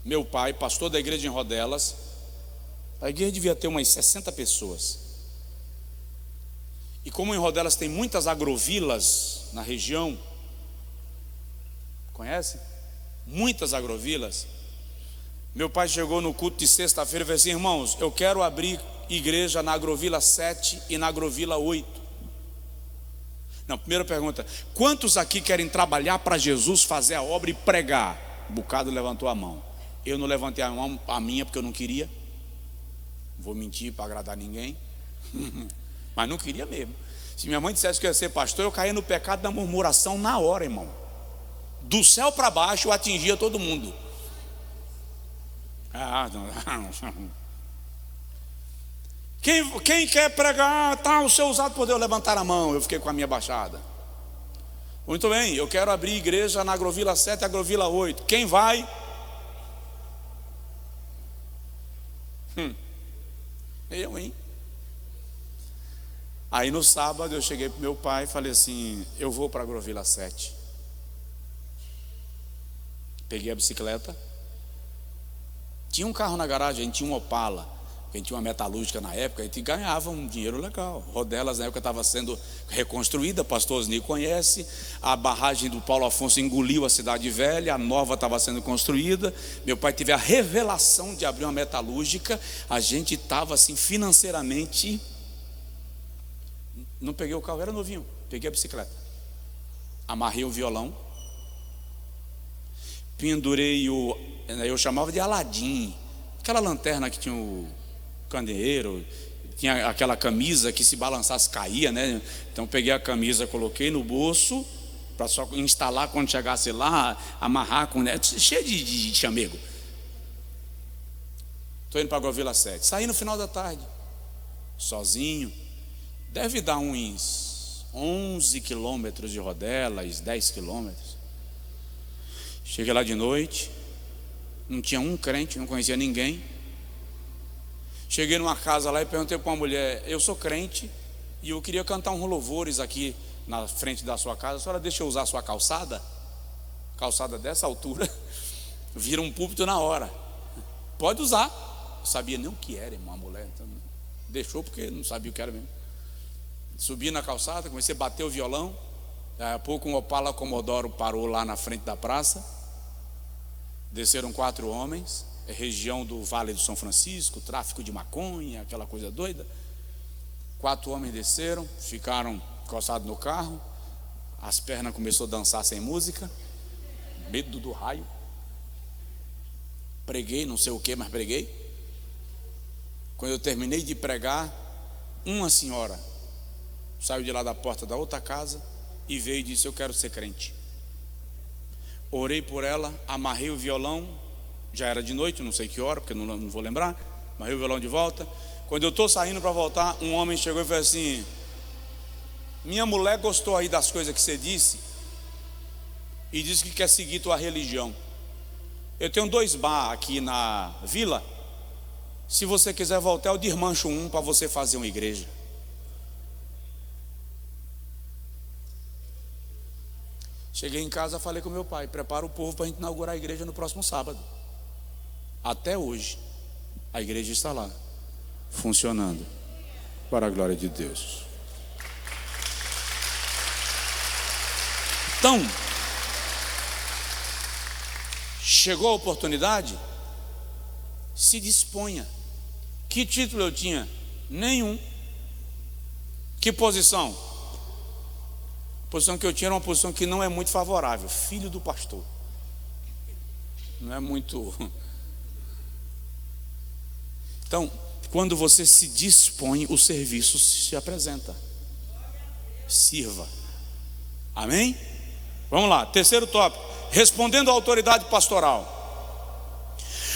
Meu pai, pastor da igreja em Rodelas, a igreja devia ter umas 60 pessoas. E como em Rodelas tem muitas agrovilas na região, conhece? Muitas agrovilas. Meu pai chegou no culto de sexta-feira e falou assim: irmãos, eu quero abrir igreja na agrovila 7 e na agrovila 8. Não, primeira pergunta: quantos aqui querem trabalhar para Jesus, fazer a obra e pregar? Um bocado levantou a mão. Eu não levantei a mão, a minha, porque eu não queria. Não vou mentir para agradar ninguém. Mas não queria mesmo. Se minha mãe dissesse que eu ia ser pastor, eu caía no pecado da murmuração na hora, irmão. Do céu para baixo eu atingia todo mundo. Quem quer pregar, tá, o seu usado por Deus, levantar a mão. Eu fiquei com a minha baixada. Muito bem, eu quero abrir igreja na agrovila 7 e agrovila 8. Quem vai? Eu, hein? Aí no sábado eu cheguei para meu pai e falei assim: eu vou para a agrovila 7. Peguei a bicicleta. Tinha um carro na garagem, a gente tinha um Opala, a gente tinha uma metalúrgica na época, a gente ganhava um dinheiro legal. Rodelas na época estava sendo reconstruída, pastor Osni conhece. A barragem do Paulo Afonso engoliu a cidade velha, a nova estava sendo construída. Meu pai teve a revelação de abrir uma metalúrgica. A gente estava assim financeiramente. Não peguei o carro, era novinho, peguei a bicicleta, amarrei o violão, pendurei eu chamava de Aladim, aquela lanterna que tinha o candeeiro, tinha aquela camisa que se balançasse caía, né? Então peguei a camisa, coloquei no bolso para só instalar quando chegasse lá, amarrar com, né? Cheio de chamego. Estou indo para a Agrovila 7. Saí no final da tarde, sozinho. Deve dar uns 11 quilômetros de Rodelas, 10 quilômetros. Cheguei lá de noite, não tinha um crente, não conhecia ninguém. Cheguei numa casa lá e perguntei para uma mulher: eu sou crente e eu queria cantar uns louvores aqui na frente da sua casa. A senhora deixa eu usar a sua calçada? Calçada dessa altura, vira um púlpito na hora. Pode usar. Eu sabia nem o que era, irmão, a mulher. Então, deixou porque não sabia o que era mesmo. Subi na calçada, comecei a bater o violão. Daí a pouco um Opala Commodoro parou lá na frente da praça. Desceram 4 homens, região do Vale do São Francisco, tráfico de maconha, aquela coisa doida. 4 homens desceram, ficaram encostados no carro. As pernas começaram a dançar sem música. Medo do raio. Preguei, não sei o que, mas preguei. Quando eu terminei de pregar, uma senhora saiu de lá da porta da outra casa e veio e disse: eu quero ser crente. Orei por ela, amarrei o violão. Já era de noite, não sei que hora, porque não vou lembrar. Amarrei o violão de volta. Quando eu estou saindo para voltar, um homem chegou e falou assim: minha mulher gostou aí das coisas que você disse e disse que quer seguir tua religião. Eu tenho 2 bar aqui na vila. Se você quiser voltar, eu desmancho um para você fazer uma igreja. Cheguei em casa, falei com meu pai: prepara o povo para a gente inaugurar a igreja no próximo sábado. Até hoje a igreja está lá, funcionando, para a glória de Deus. Então, chegou a oportunidade, se disponha. Que título eu tinha? Nenhum. Que posição? A posição que eu tinha era uma posição que não é muito favorável. Filho do pastor. Não é muito. Então, quando você se dispõe, o serviço se apresenta. Sirva. Amém? Vamos lá, terceiro tópico. Respondendo à autoridade pastoral.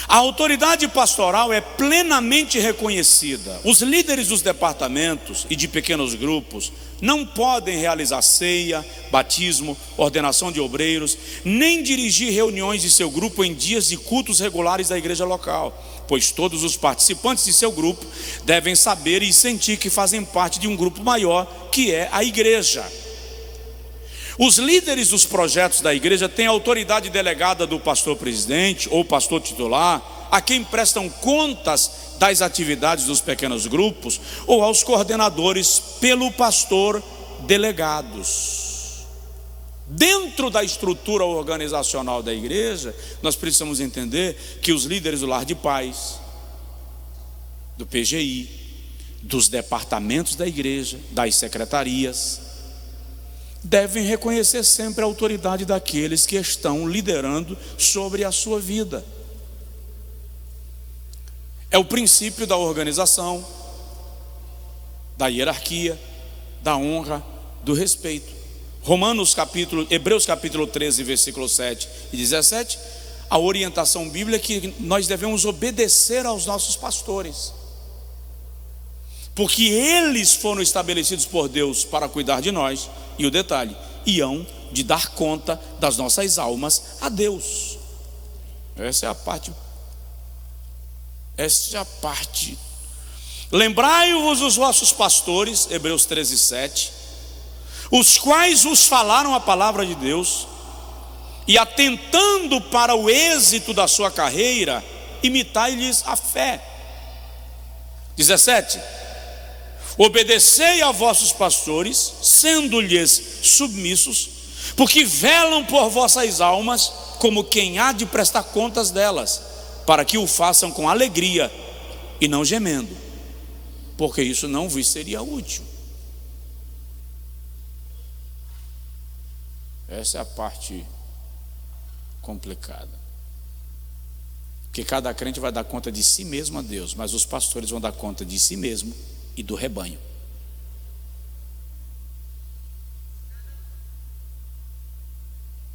A autoridade pastoral é plenamente reconhecida. Os líderes dos departamentos e de pequenos grupos não podem realizar ceia, batismo, ordenação de obreiros, nem dirigir reuniões de seu grupo em dias de cultos regulares da igreja local, pois todos os participantes de seu grupo devem saber e sentir que fazem parte de um grupo maior, que é a igreja. Os líderes dos projetos da igreja têm autoridade delegada do pastor presidente ou pastor titular, a quem prestam contas das atividades dos pequenos grupos, ou aos coordenadores pelo pastor delegados. Dentro da estrutura organizacional da igreja, nós precisamos entender que os líderes do lar de paz, do PGI, dos departamentos da igreja, das secretarias, devem reconhecer sempre a autoridade daqueles que estão liderando sobre a sua vida. É o princípio da organização, da hierarquia, da honra, do respeito. Hebreus capítulo 13, versículos 7 e 17, a orientação bíblica é que nós devemos obedecer aos nossos pastores, porque eles foram estabelecidos por Deus para cuidar de nós. E o detalhe, hão de dar conta das nossas almas a Deus. Essa é a parte. Lembrai-vos dos vossos pastores, Hebreus 13, 7, os quais vos falaram a palavra de Deus, e atentando para o êxito da sua carreira, imitai-lhes a fé. 17, obedecei a vossos pastores, sendo-lhes submissos, porque velam por vossas almas, como quem há de prestar contas delas, para que o façam com alegria e não gemendo, porque isso não vos seria útil. Essa é a parte complicada, porque cada crente vai dar conta de si mesmo a Deus, mas os pastores vão dar conta de si mesmo e do rebanho.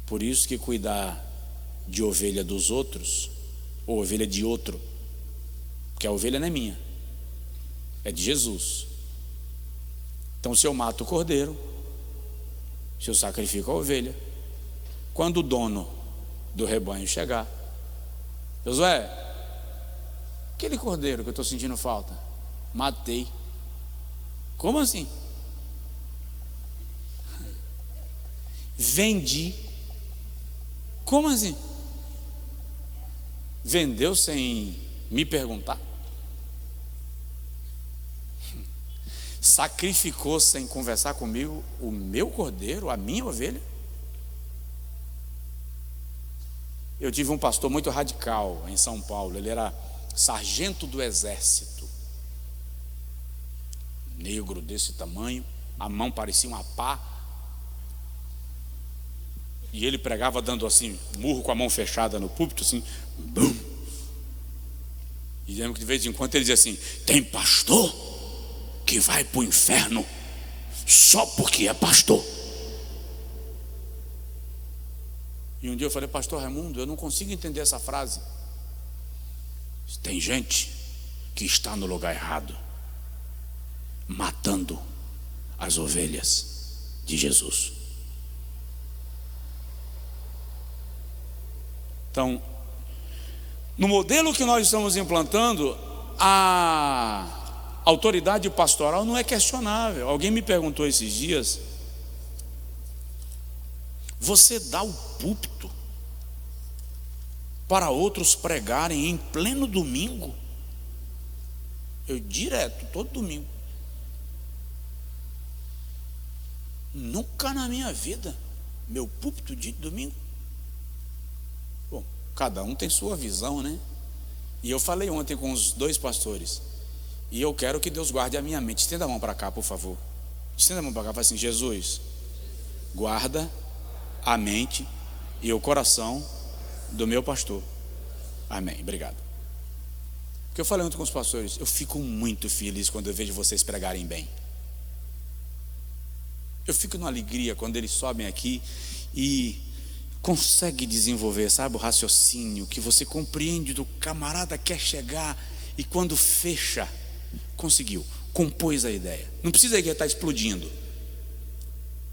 Por isso que cuidar de ovelha dos outros, ou ovelha de outro, porque a ovelha não é minha, é de Jesus. Então, se eu mato o cordeiro, se eu sacrifico a ovelha, quando o dono do rebanho chegar, Josué, aquele cordeiro que eu estou sentindo falta, matei. Como assim? Vendi. Como assim? Vendeu sem me perguntar? sacrificou sem conversar comigo o meu cordeiro, a minha ovelha? Eu tive um pastor muito radical em São Paulo. Ele era sargento do exército, negro desse tamanho, a mão parecia uma pá, e ele pregava dando assim, murro com a mão fechada no púlpito, assim, bum. E lembro que de vez em quando ele dizia assim: tem pastor que vai para o inferno só porque é pastor. E um dia eu falei: pastor Raimundo, eu não consigo entender essa frase. Tem gente que está no lugar errado, matando as ovelhas de Jesus. Então, no modelo que nós estamos implantando, a autoridade pastoral não é questionável. Alguém me perguntou esses dias: você dá o púlpito para outros pregarem em pleno domingo? Eu direto, todo domingo. Nunca na minha vida, meu púlpito de domingo. Bom, cada um tem sua visão, né? E eu falei ontem com os 2 pastores, e eu quero que Deus guarde a minha mente. Estenda a mão para cá, por favor. Estenda a mão para cá, fala assim: Jesus, guarda a mente e o coração do meu pastor. Amém, obrigado. Porque eu falei ontem com os pastores, eu fico muito feliz quando eu vejo vocês pregarem bem. Eu fico numa alegria quando eles sobem aqui e conseguem desenvolver, sabe, o raciocínio, que você compreende do camarada quer chegar, e quando fecha, conseguiu, compôs a ideia. Não precisa que ele está explodindo,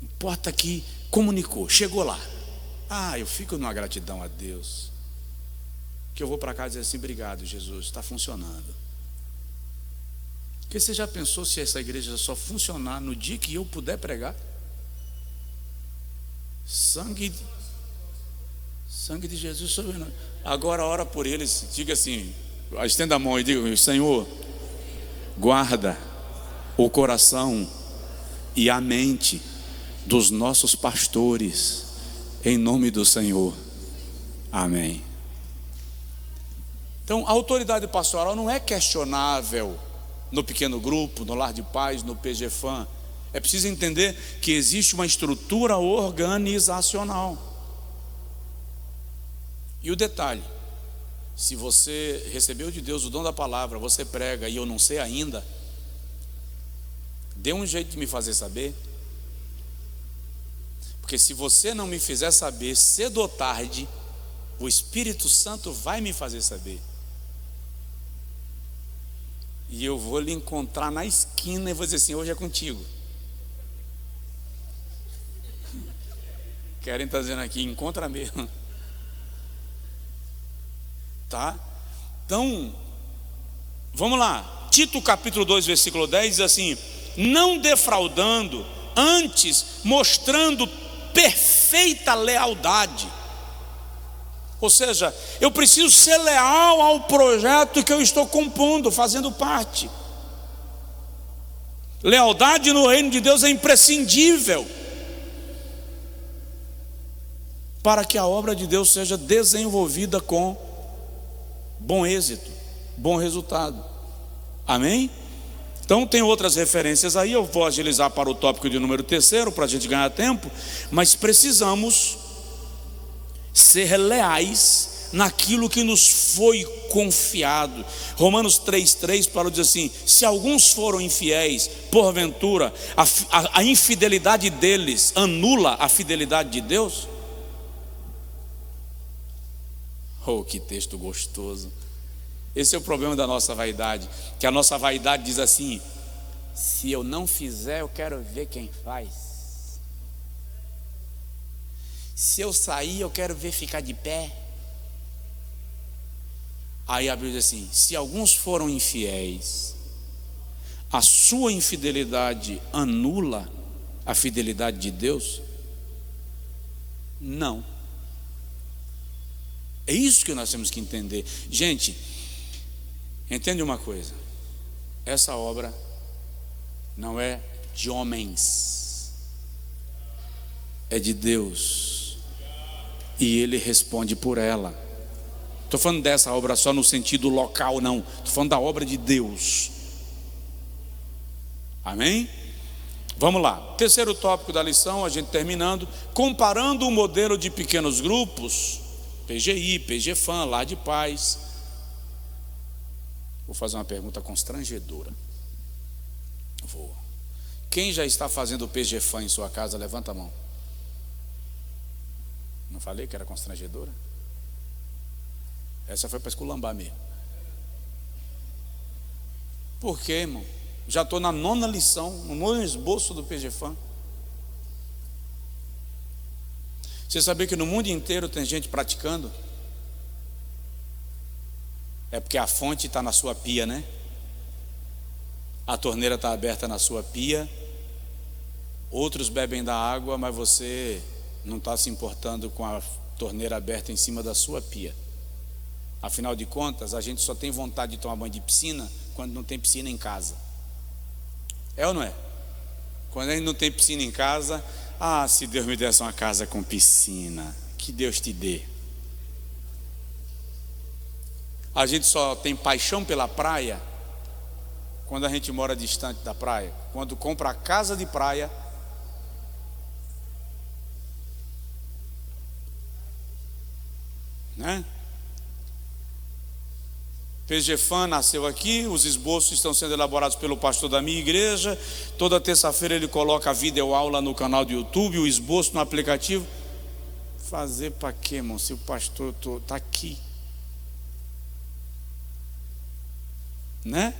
importa que comunicou, chegou lá. Eu fico numa gratidão a Deus, que eu vou para casa e dizer assim: obrigado, Jesus, está funcionando. Porque você já pensou se essa igreja só funcionar no dia que eu puder pregar? Sangue de Jesus sobre nós. Agora ora por eles, diga assim, estenda a mão e diga: Senhor, guarda o coração e a mente dos nossos pastores, em nome do Senhor. Amém. Então, a autoridade pastoral não é questionável no pequeno grupo, no lar de paz, no PGFAM. É preciso entender que existe uma estrutura organizacional. E o detalhe: se você recebeu de Deus o dom da palavra, você prega e eu não sei ainda, dê um jeito de me fazer saber. Porque se você não me fizer saber, cedo ou tarde, o Espírito Santo vai me fazer saber. E eu vou lhe encontrar na esquina e vou dizer assim: hoje é contigo. Querem estar dizendo aqui, encontra mesmo. Tá? Então, vamos lá. Tito capítulo 2, versículo 10 diz assim: não defraudando, antes mostrando perfeita lealdade. Ou seja, eu preciso ser leal ao projeto que eu estou compondo, fazendo parte. Lealdade no reino de Deus é imprescindível para que a obra de Deus seja desenvolvida com bom êxito, bom resultado. Amém? Então tem outras referências aí, eu vou agilizar para o tópico de número 3 para a gente ganhar tempo, mas precisamos ser leais naquilo que nos foi confiado. Romanos 3,3 Paulo diz assim: se alguns foram infiéis, porventura a infidelidade deles anula a fidelidade de Deus? Oh, que texto gostoso. Esse é o problema da nossa vaidade, que a nossa vaidade diz assim: se eu não fizer, eu quero ver quem faz. Se eu sair, eu quero ver ficar de pé. Aí a Bíblia diz assim: se alguns foram infiéis, a sua infidelidade anula a fidelidade de Deus? Não. É isso que nós temos que entender. Gente, entende uma coisa: essa obra não é de homens, é de Deus, e Ele responde por ela. Estou falando dessa obra só no sentido local, não, estou falando da obra de Deus. Amém? Vamos lá, terceiro tópico da lição, a gente terminando, comparando o modelo de pequenos grupos, PGI, PGFAM, Lar de Paz. Vou fazer uma pergunta constrangedora. Vou. Quem já está fazendo o PGFAM em sua casa, levanta a mão. Não falei que era constrangedora? Essa foi para esculambar mesmo. Por quê, irmão? Já estou na 9ª lição, no 9º esboço do PGFAM. Você sabia que no mundo inteiro tem gente praticando? É porque a fonte está na sua pia, né? A torneira está aberta na sua pia. Outros bebem da água, mas você não está se importando com a torneira aberta em cima da sua pia. Afinal de contas, a gente só tem vontade de tomar banho de piscina quando não tem piscina em casa. É ou não é? Quando a gente não tem piscina em casa, se Deus me desse uma casa com piscina, que Deus te dê. A gente só tem paixão pela praia quando a gente mora distante da praia. Quando compra a casa de praia, né? PGFAM nasceu aqui, os esboços estão sendo elaborados pelo pastor da minha igreja. Toda terça-feira ele coloca a videoaula no canal do YouTube, o esboço no aplicativo. Fazer para quê, irmão? Se o pastor está aqui, né?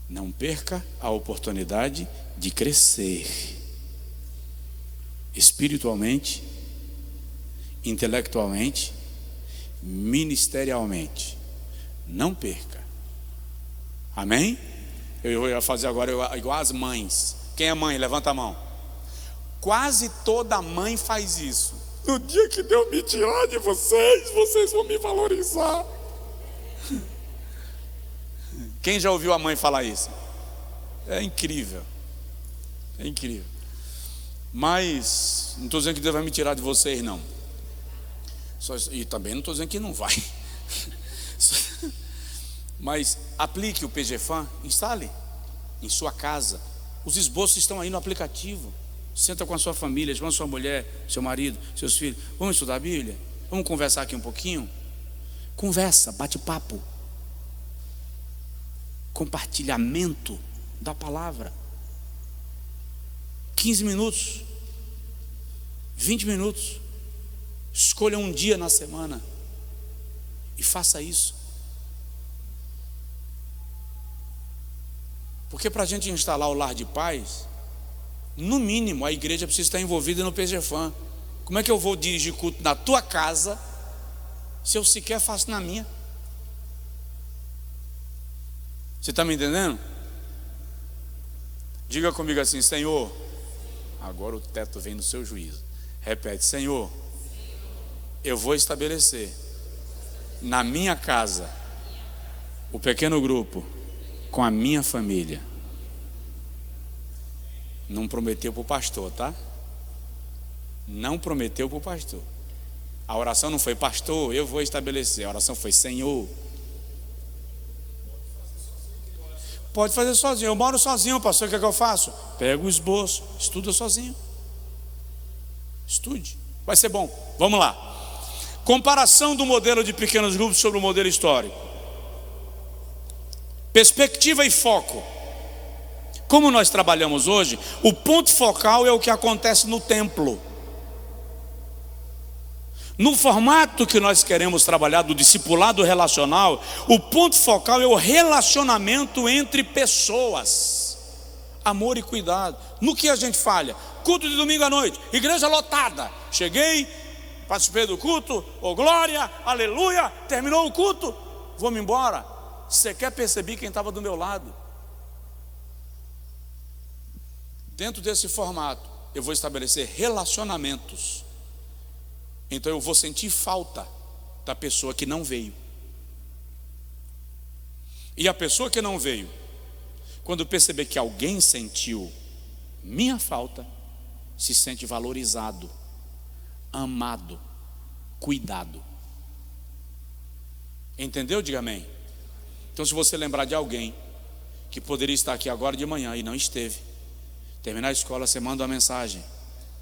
Não perca a oportunidade de crescer espiritualmente, intelectualmente, ministerialmente. Não perca. Amém? Eu ia fazer agora igual as mães. Quem é mãe? Levanta a mão. Quase toda mãe faz isso. No dia que Deus me tirar de vocês vão me valorizar. Quem já ouviu a mãe falar isso? É incrível. É incrível. Mas não estou dizendo que Deus vai me tirar de vocês, não. E também não estou dizendo que não vai. Mas aplique o PGFAM, instale em sua casa. Os esboços estão aí no aplicativo. Senta com a sua família, chama a sua mulher, seu marido, seus filhos. Vamos estudar a Bíblia? Vamos conversar aqui um pouquinho? Conversa, bate-papo, compartilhamento da palavra. 15 minutos, 20 minutos. Escolha um dia na semana e faça isso. Porque para a gente instalar o Lar de Paz, no mínimo a igreja precisa estar envolvida no PGFAM. Como é que eu vou dirigir culto na tua casa se eu sequer faço na minha? Você está me entendendo? Diga comigo assim: Senhor, agora o teto vem no seu juízo. Repete: Senhor, eu vou estabelecer na minha casa o pequeno grupo com a minha família. Não prometeu para o pastor, tá? Não prometeu para o pastor. A oração não foi: pastor, eu vou estabelecer. A oração foi: Senhor. Pode fazer sozinho. Eu moro sozinho, pastor, o que é que eu faço? Pega o esboço, estuda sozinho. Estude, vai ser bom. Vamos lá. Comparação do modelo de pequenos grupos sobre o modelo histórico. Perspectiva e foco. Como nós trabalhamos hoje, o ponto focal é o que acontece no templo. No formato que nós queremos trabalhar do discipulado relacional, o ponto focal é o relacionamento entre pessoas. Amor e cuidado. No que a gente falha? Culto de domingo à noite, igreja lotada. Cheguei, participei do culto, glória, aleluia, terminou o culto, vou-me embora. Sequer percebi quem estava do meu lado. Dentro desse formato, eu vou estabelecer relacionamentos. Então eu vou sentir falta da pessoa que não veio. E a pessoa que não veio, quando perceber que alguém sentiu minha falta, se sente valorizado, amado, cuidado. Entendeu? Diga amém. Então, se você lembrar de alguém que poderia estar aqui agora de manhã e não esteve, terminar a escola, você manda uma mensagem: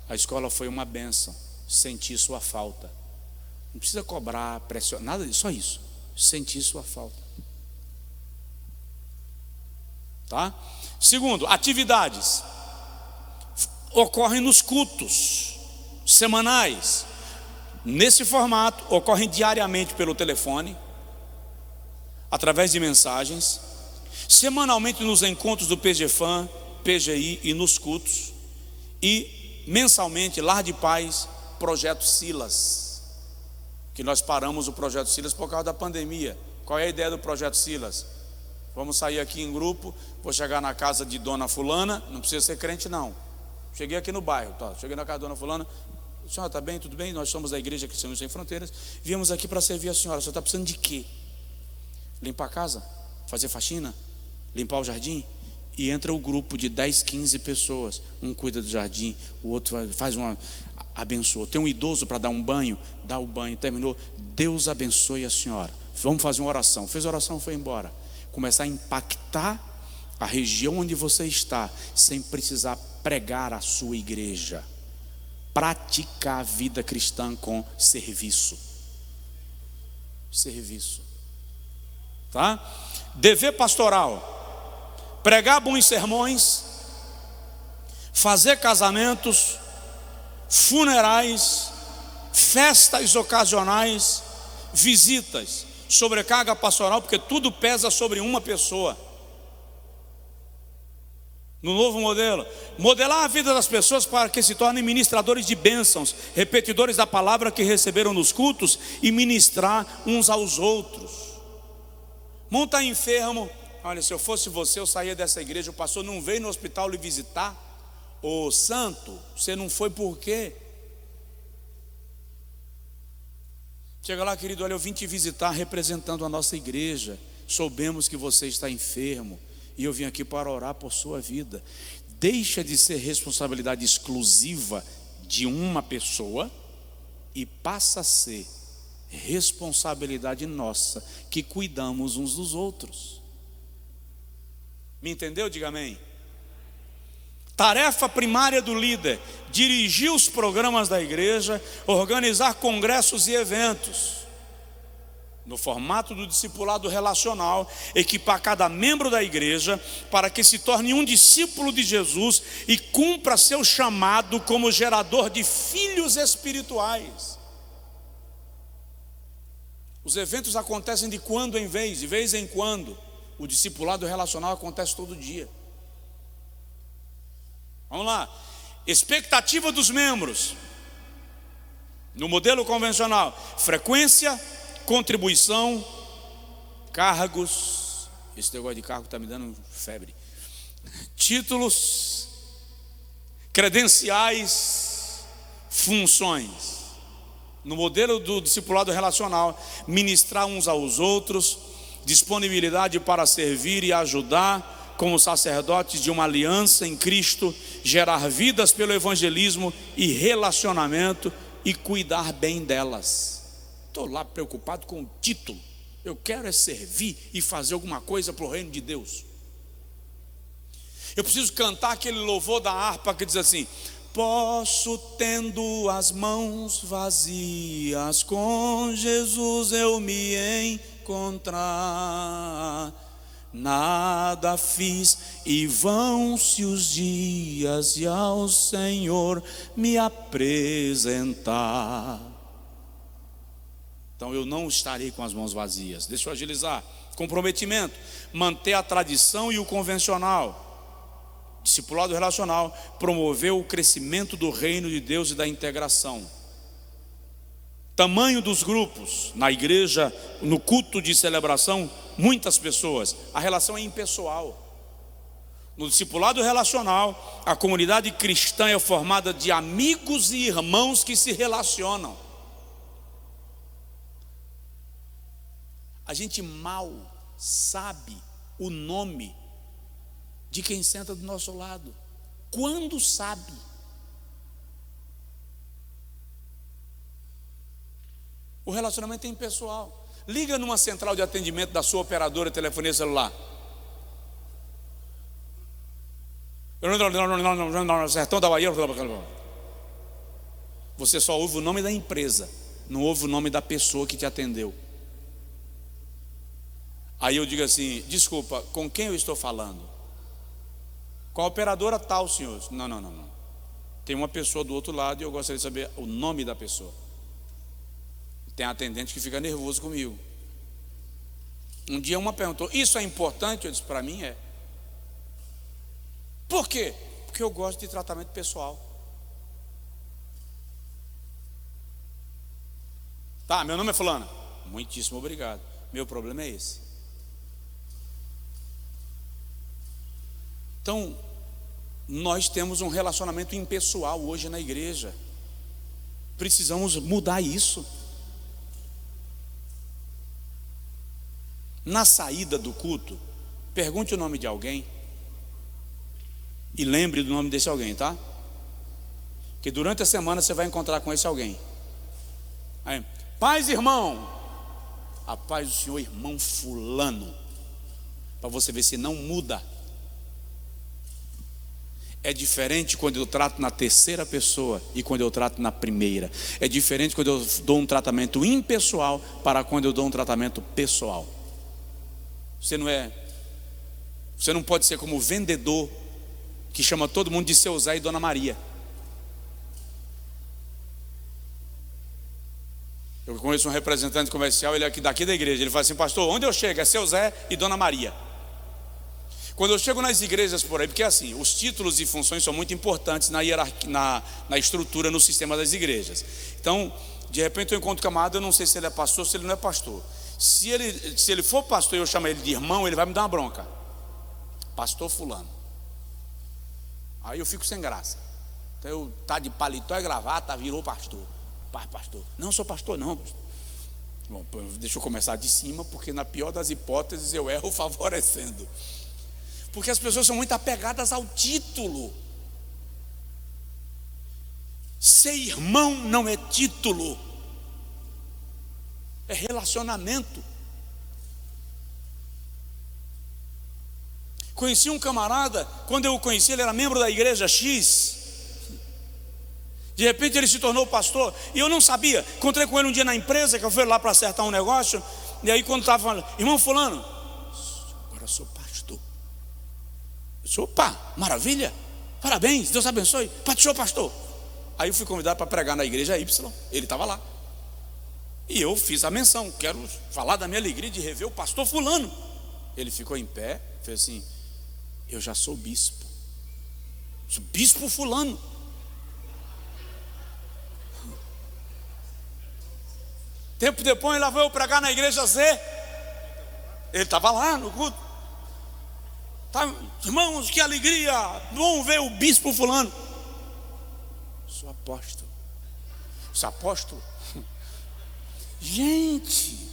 a escola foi uma bênção, senti sua falta. Não precisa cobrar, pressionar, nada disso, só isso, senti sua falta. Tá? Segundo, atividades ocorrem nos cultos semanais. Nesse formato, ocorrem diariamente pelo telefone, através de mensagens, semanalmente nos encontros do PGFAM, PGI e nos cultos, e mensalmente, Lar de Paz, Projeto Silas, que nós paramos o Projeto Silas por causa da pandemia. Qual é a ideia do Projeto Silas? Vamos sair aqui em grupo, vou chegar na casa de dona fulana, não precisa ser crente não, cheguei aqui no bairro, tá? Cheguei na casa de dona fulana: senhora está bem, tudo bem? Nós somos da Igreja Cristã Sem Fronteiras, viemos aqui para servir a senhora. A senhora está precisando de quê? Limpar a casa? Fazer faxina? Limpar o jardim? E entra o grupo de 10, 15 pessoas. Um cuida do jardim, o outro faz uma, abençoa. Tem um idoso para dar um banho, dá o banho, terminou, Deus abençoe a senhora. Vamos fazer uma oração. Fez a oração, foi embora. Começar a impactar a região onde você está, sem precisar pregar a sua igreja. Praticar a vida cristã com serviço. Serviço. Tá? Dever pastoral: pregar bons sermões, fazer casamentos, funerais, festas ocasionais, visitas, sobrecarga pastoral, porque tudo pesa sobre uma pessoa. No novo modelo, modelar a vida das pessoas para que se tornem ministradores de bênçãos, repetidores da palavra que receberam nos cultos, e ministrar uns aos outros. Monta enfermo: olha, se eu fosse você, eu saía dessa igreja, o pastor não veio no hospital lhe visitar. Ô santo, você não foi por quê? Chega lá, querido: olha, eu vim te visitar representando a nossa igreja, soubemos que você está enfermo e eu vim aqui para orar por sua vida. Deixa de ser responsabilidade exclusiva de uma pessoa e passa a ser responsabilidade nossa, que cuidamos uns dos outros. Me entendeu? Diga amém. Tarefa primária do líder: dirigir os programas da igreja, organizar congressos e eventos. No formato do discipulado relacional, equipar cada membro da igreja para que se torne um discípulo de Jesus e cumpra seu chamado como gerador de filhos espirituais. Os eventos acontecem de quando em vez, de vez em quando. O discipulado relacional acontece todo dia. Vamos lá. Expectativa dos membros. No modelo convencional: frequência, contribuição, cargos. Esse negócio de cargo está me dando febre. Títulos, credenciais, funções. No modelo do discipulado relacional: ministrar uns aos outros, disponibilidade para servir e ajudar, como sacerdotes de uma aliança em Cristo, gerar vidas pelo evangelismo e relacionamento e cuidar bem delas. Estou lá preocupado com o título. Eu quero é servir e fazer alguma coisa para o reino de Deus. Eu preciso cantar aquele louvor da harpa que diz assim: posso, tendo as mãos vazias, com Jesus eu me encontrar. Nada fiz e vão-se os dias, e ao Senhor me apresentar. Então eu não estarei com as mãos vazias. Deixa eu agilizar. Comprometimento: manter a tradição e o convencional. Discipulado relacional: promover o crescimento do reino de Deus e da integração. Tamanho dos grupos na igreja, no culto de celebração: muitas pessoas. A relação é impessoal. No discipulado relacional, a comunidade cristã é formada de amigos e irmãos que se relacionam. A gente mal sabe o nome de quem senta do nosso lado. Quando sabe? O relacionamento é impessoal. Liga numa central de atendimento da sua operadora de telefonia celular. Sertão da Bahia. Você só ouve o nome da empresa, não ouve o nome da pessoa que te atendeu. Aí eu digo assim: desculpa, com quem eu estou falando? Com a operadora tal, senhor. Não. Tem uma pessoa do outro lado e eu gostaria de saber o nome da pessoa. Tem atendente que fica nervoso comigo. Um dia uma perguntou: isso é importante? Eu disse: para mim é. Por quê? Porque eu gosto de tratamento pessoal. Tá, meu nome é fulano. Muitíssimo obrigado. Meu problema é esse. Então, nós temos um relacionamento impessoal hoje na igreja. Precisamos mudar isso. Na saída do culto, pergunte o nome de alguém e lembre do nome desse alguém, tá? Que durante a semana você vai encontrar com esse alguém. Aí, paz, irmão. A paz do Senhor, irmão fulano. Para você ver se não muda. É diferente quando eu trato na terceira pessoa e quando eu trato na primeira. É diferente quando eu dou um tratamento impessoal para quando eu dou um tratamento pessoal. Você não pode ser como o vendedor que chama todo mundo de seu Zé e Dona Maria. Eu conheço um representante comercial, ele é daqui da igreja. Ele fala assim: pastor, onde eu chego é seu Zé e Dona Maria. Quando eu chego nas igrejas por aí, porque assim, os títulos e funções são muito importantes na hierarquia, na estrutura, no sistema das igrejas. Então, de repente eu encontro um camarada, eu não sei se ele é pastor, se ele não é pastor. Se ele for pastor e eu chamar ele de irmão, ele vai me dar uma bronca. Pastor fulano. Aí eu fico sem graça. Então eu tá de paletó e gravata, virou pastor. Pastor. Não sou pastor não. Bom, deixa eu começar de cima, porque na pior das hipóteses eu erro favorecendo. Porque as pessoas são muito apegadas ao título. Ser irmão não é título, é relacionamento. Conheci um camarada, quando eu o conheci, ele era membro da igreja X. De repente ele se tornou pastor, e eu não sabia. Encontrei com ele um dia na empresa, que eu fui lá para acertar um negócio. E aí quando estava falando: irmão fulano, agora eu sou pastor. Eu disse: opa, maravilha, parabéns, Deus abençoe, show, pastor. Aí eu fui convidado para pregar na igreja Y, ele estava lá. E eu fiz a menção: quero falar da minha alegria de rever o pastor fulano. Ele ficou em pé, fez assim: eu já sou bispo. Sou bispo fulano. Tempo depois ele veio pregar na igreja Z. Ele estava lá no culto. Tá, irmãos, que alegria, vamos ver o bispo fulano. Sou apóstolo. Sou apóstolo? Gente,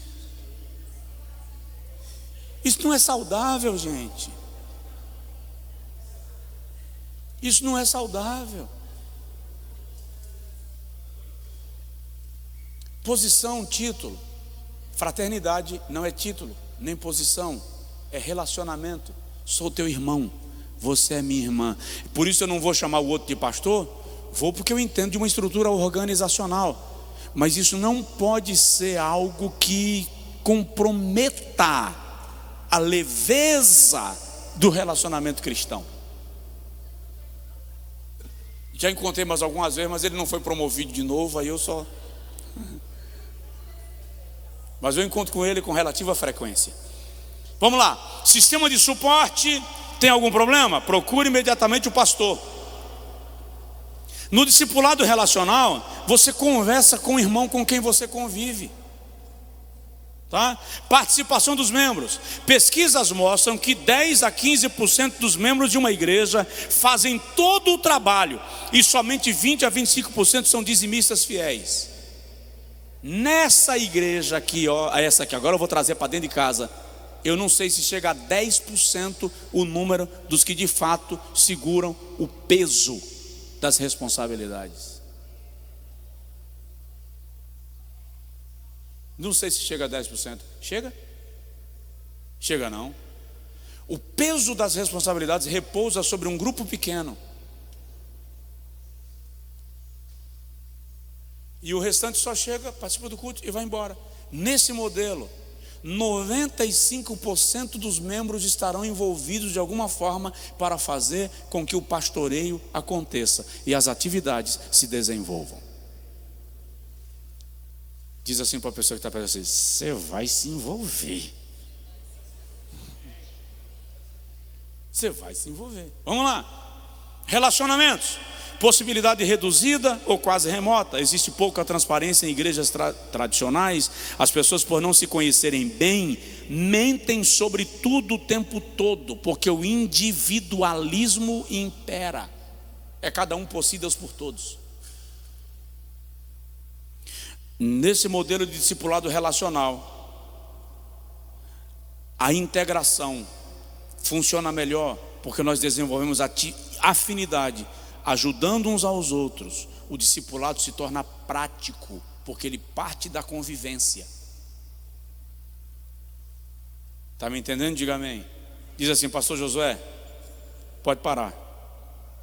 isso não é saudável, gente. Isso não é saudável. Posição, título. Fraternidade não é título, nem posição, é relacionamento. Sou teu irmão, você é minha irmã. Por isso eu não vou chamar o outro de pastor. Vou porque eu entendo de uma estrutura organizacional. Mas isso não pode ser algo que comprometa a leveza do relacionamento cristão. Já encontrei mais algumas vezes, mas ele não foi promovido de novo. Aí eu só... Mas eu encontro com ele com relativa frequência. Vamos lá. Sistema de suporte. Tem algum problema? Procure imediatamente o pastor. No discipulado relacional, você conversa com o irmão com quem você convive, tá? Participação dos membros. Pesquisas mostram que 10 a 15% dos membros de uma igreja fazem todo o trabalho, e somente 20 a 25% são dizimistas fiéis. Nessa igreja aqui, ó, essa aqui agora eu vou trazer para dentro de casa. Eu não sei se chega a 10% o número dos que de fato seguram o peso das responsabilidades. Não sei se chega a 10%. Chega? Chega não. O peso das responsabilidades repousa sobre um grupo pequeno. E o restante só chega, participa do culto e vai embora. Nesse modelo, 95% dos membros estarão envolvidos de alguma forma para fazer com que o pastoreio aconteça e as atividades se desenvolvam. Diz assim para a pessoa que está perto assim: você vai se envolver. Você vai se envolver. Vamos lá. Relacionamentos. Possibilidade reduzida ou quase remota. Existe pouca transparência em igrejas tradicionais. As pessoas, por não se conhecerem bem, mentem sobre tudo o tempo todo, porque o individualismo impera. É cada um por si, Deus por todos. Nesse modelo de discipulado relacional, a integração funciona melhor, porque nós desenvolvemos afinidade, ajudando uns aos outros. O discipulado se torna prático, porque ele parte da convivência. Está me entendendo? Diga amém. Diz assim: pastor Josué, pode parar.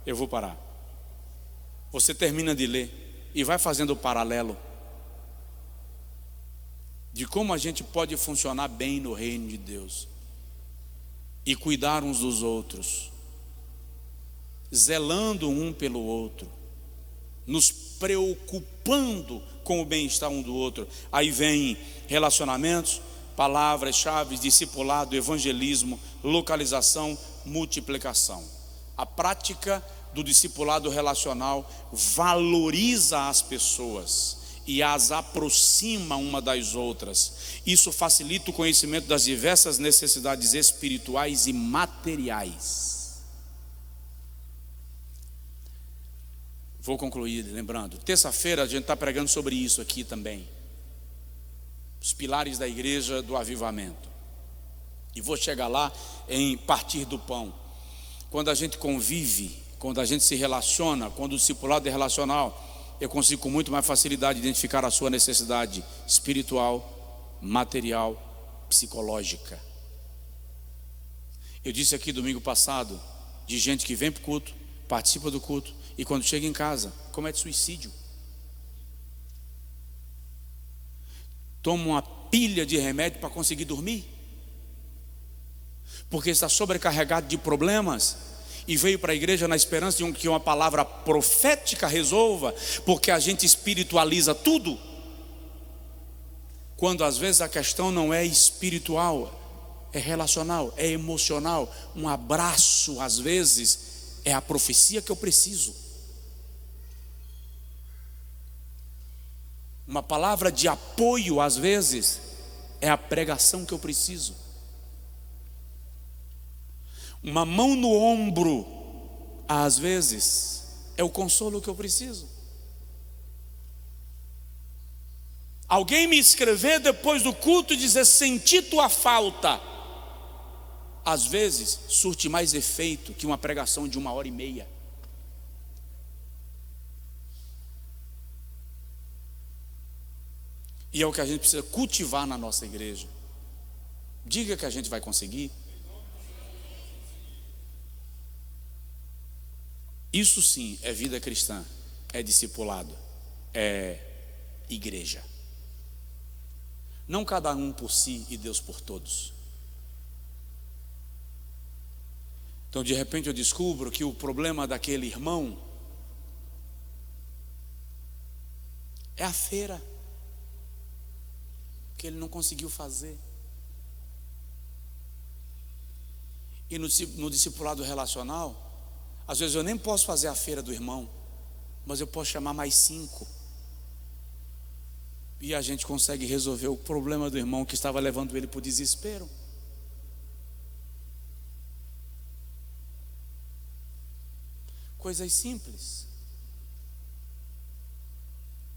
Eu vou parar. Você termina de ler e vai fazendo o paralelo de como a gente pode funcionar bem no reino de Deus e cuidar uns dos outros, zelando um pelo outro, nos preocupando com o bem-estar um do outro. Aí vem relacionamentos, palavras-chave, discipulado, evangelismo, localização, multiplicação. A prática do discipulado relacional valoriza as pessoas e as aproxima uma das outras. Isso facilita o conhecimento das diversas necessidades espirituais e materiais. Vou concluir lembrando, terça-feira a gente está pregando sobre isso aqui também, os pilares da igreja do avivamento, e vou chegar lá em partir do pão. Quando a gente convive, quando a gente se relaciona, quando o discipulado é relacional, eu consigo com muito mais facilidade identificar a sua necessidade espiritual, material, psicológica. Eu disse aqui domingo passado de gente que vem para o culto, participa do culto, e quando chega em casa comete suicídio, toma uma pilha de remédio para conseguir dormir, porque está sobrecarregado de problemas e veio para a igreja na esperança de que uma palavra profética resolva, porque a gente espiritualiza tudo, quando às vezes a questão não é espiritual, é relacional, é emocional. Um abraço às vezes é a profecia que eu preciso, uma palavra de apoio às vezes é a pregação que eu preciso, uma mão no ombro às vezes é o consolo que eu preciso. Alguém me escrever depois do culto e dizer: senti tua falta, às vezes surte mais efeito que uma pregação de 1h30. E é o que a gente precisa cultivar na nossa igreja. Diga que a gente vai conseguir. Isso sim é vida cristã, é discipulado, é igreja. Não cada um por si e Deus por todos. Então de repente eu descubro que o problema daquele irmão é a feira que ele não conseguiu fazer. E no discipulado relacional, às vezes eu nem posso fazer a feira do irmão, mas eu posso chamar mais 5. E a gente consegue resolver o problema do irmão que estava levando ele para o desespero. Coisas simples.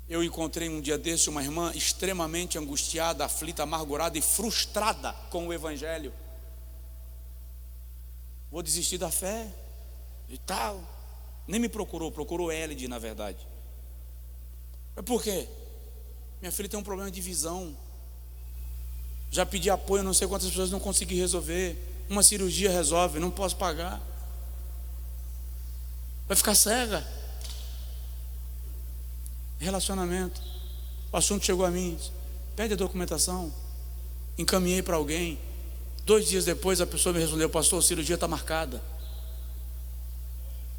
Eu encontrei um dia desse uma irmã extremamente angustiada, aflita, amargurada e frustrada com o evangelho. Vou desistir da fé e tal. Nem me procurou Elide, na verdade. Mas por quê? Minha filha tem um problema de visão. Já pedi apoio, não sei quantas pessoas, não consegui resolver. Uma cirurgia resolve, não posso pagar. Vai ficar cega. Relacionamento. O assunto chegou a mim. Pede a documentação. Encaminhei para alguém. 2 dias depois a pessoa me respondeu: pastor, a cirurgia está marcada.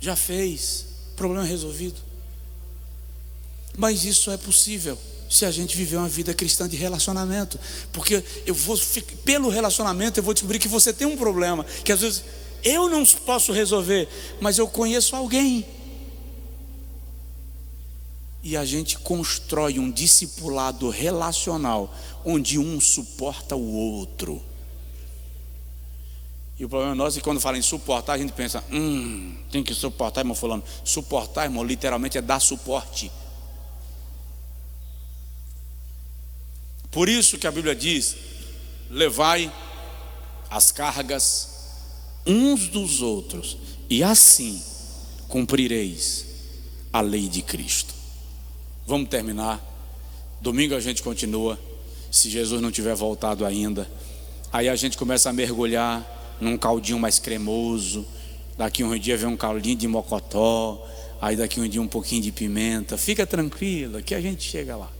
Já fez. Problema resolvido. Mas isso é possível se a gente viver uma vida cristã de relacionamento. Porque pelo relacionamento eu vou descobrir que você tem um problema, que às vezes eu não posso resolver, mas eu conheço alguém. E a gente constrói um discipulado relacional, onde um suporta o outro. E o problema nosso é que quando fala em suportar, a gente pensa, tem que suportar, irmão fulano. Suportar, irmão, literalmente é dar suporte. Por isso que a Bíblia diz: levai as cargas uns dos outros, e assim cumprireis a lei de Cristo. Vamos terminar. Domingo a gente continua. Se Jesus não tiver voltado ainda, aí a gente começa a mergulhar num caldinho mais cremoso. Daqui um dia vem um caldinho de mocotó. Aí daqui um dia um pouquinho de pimenta. Fica tranquila que a gente chega lá.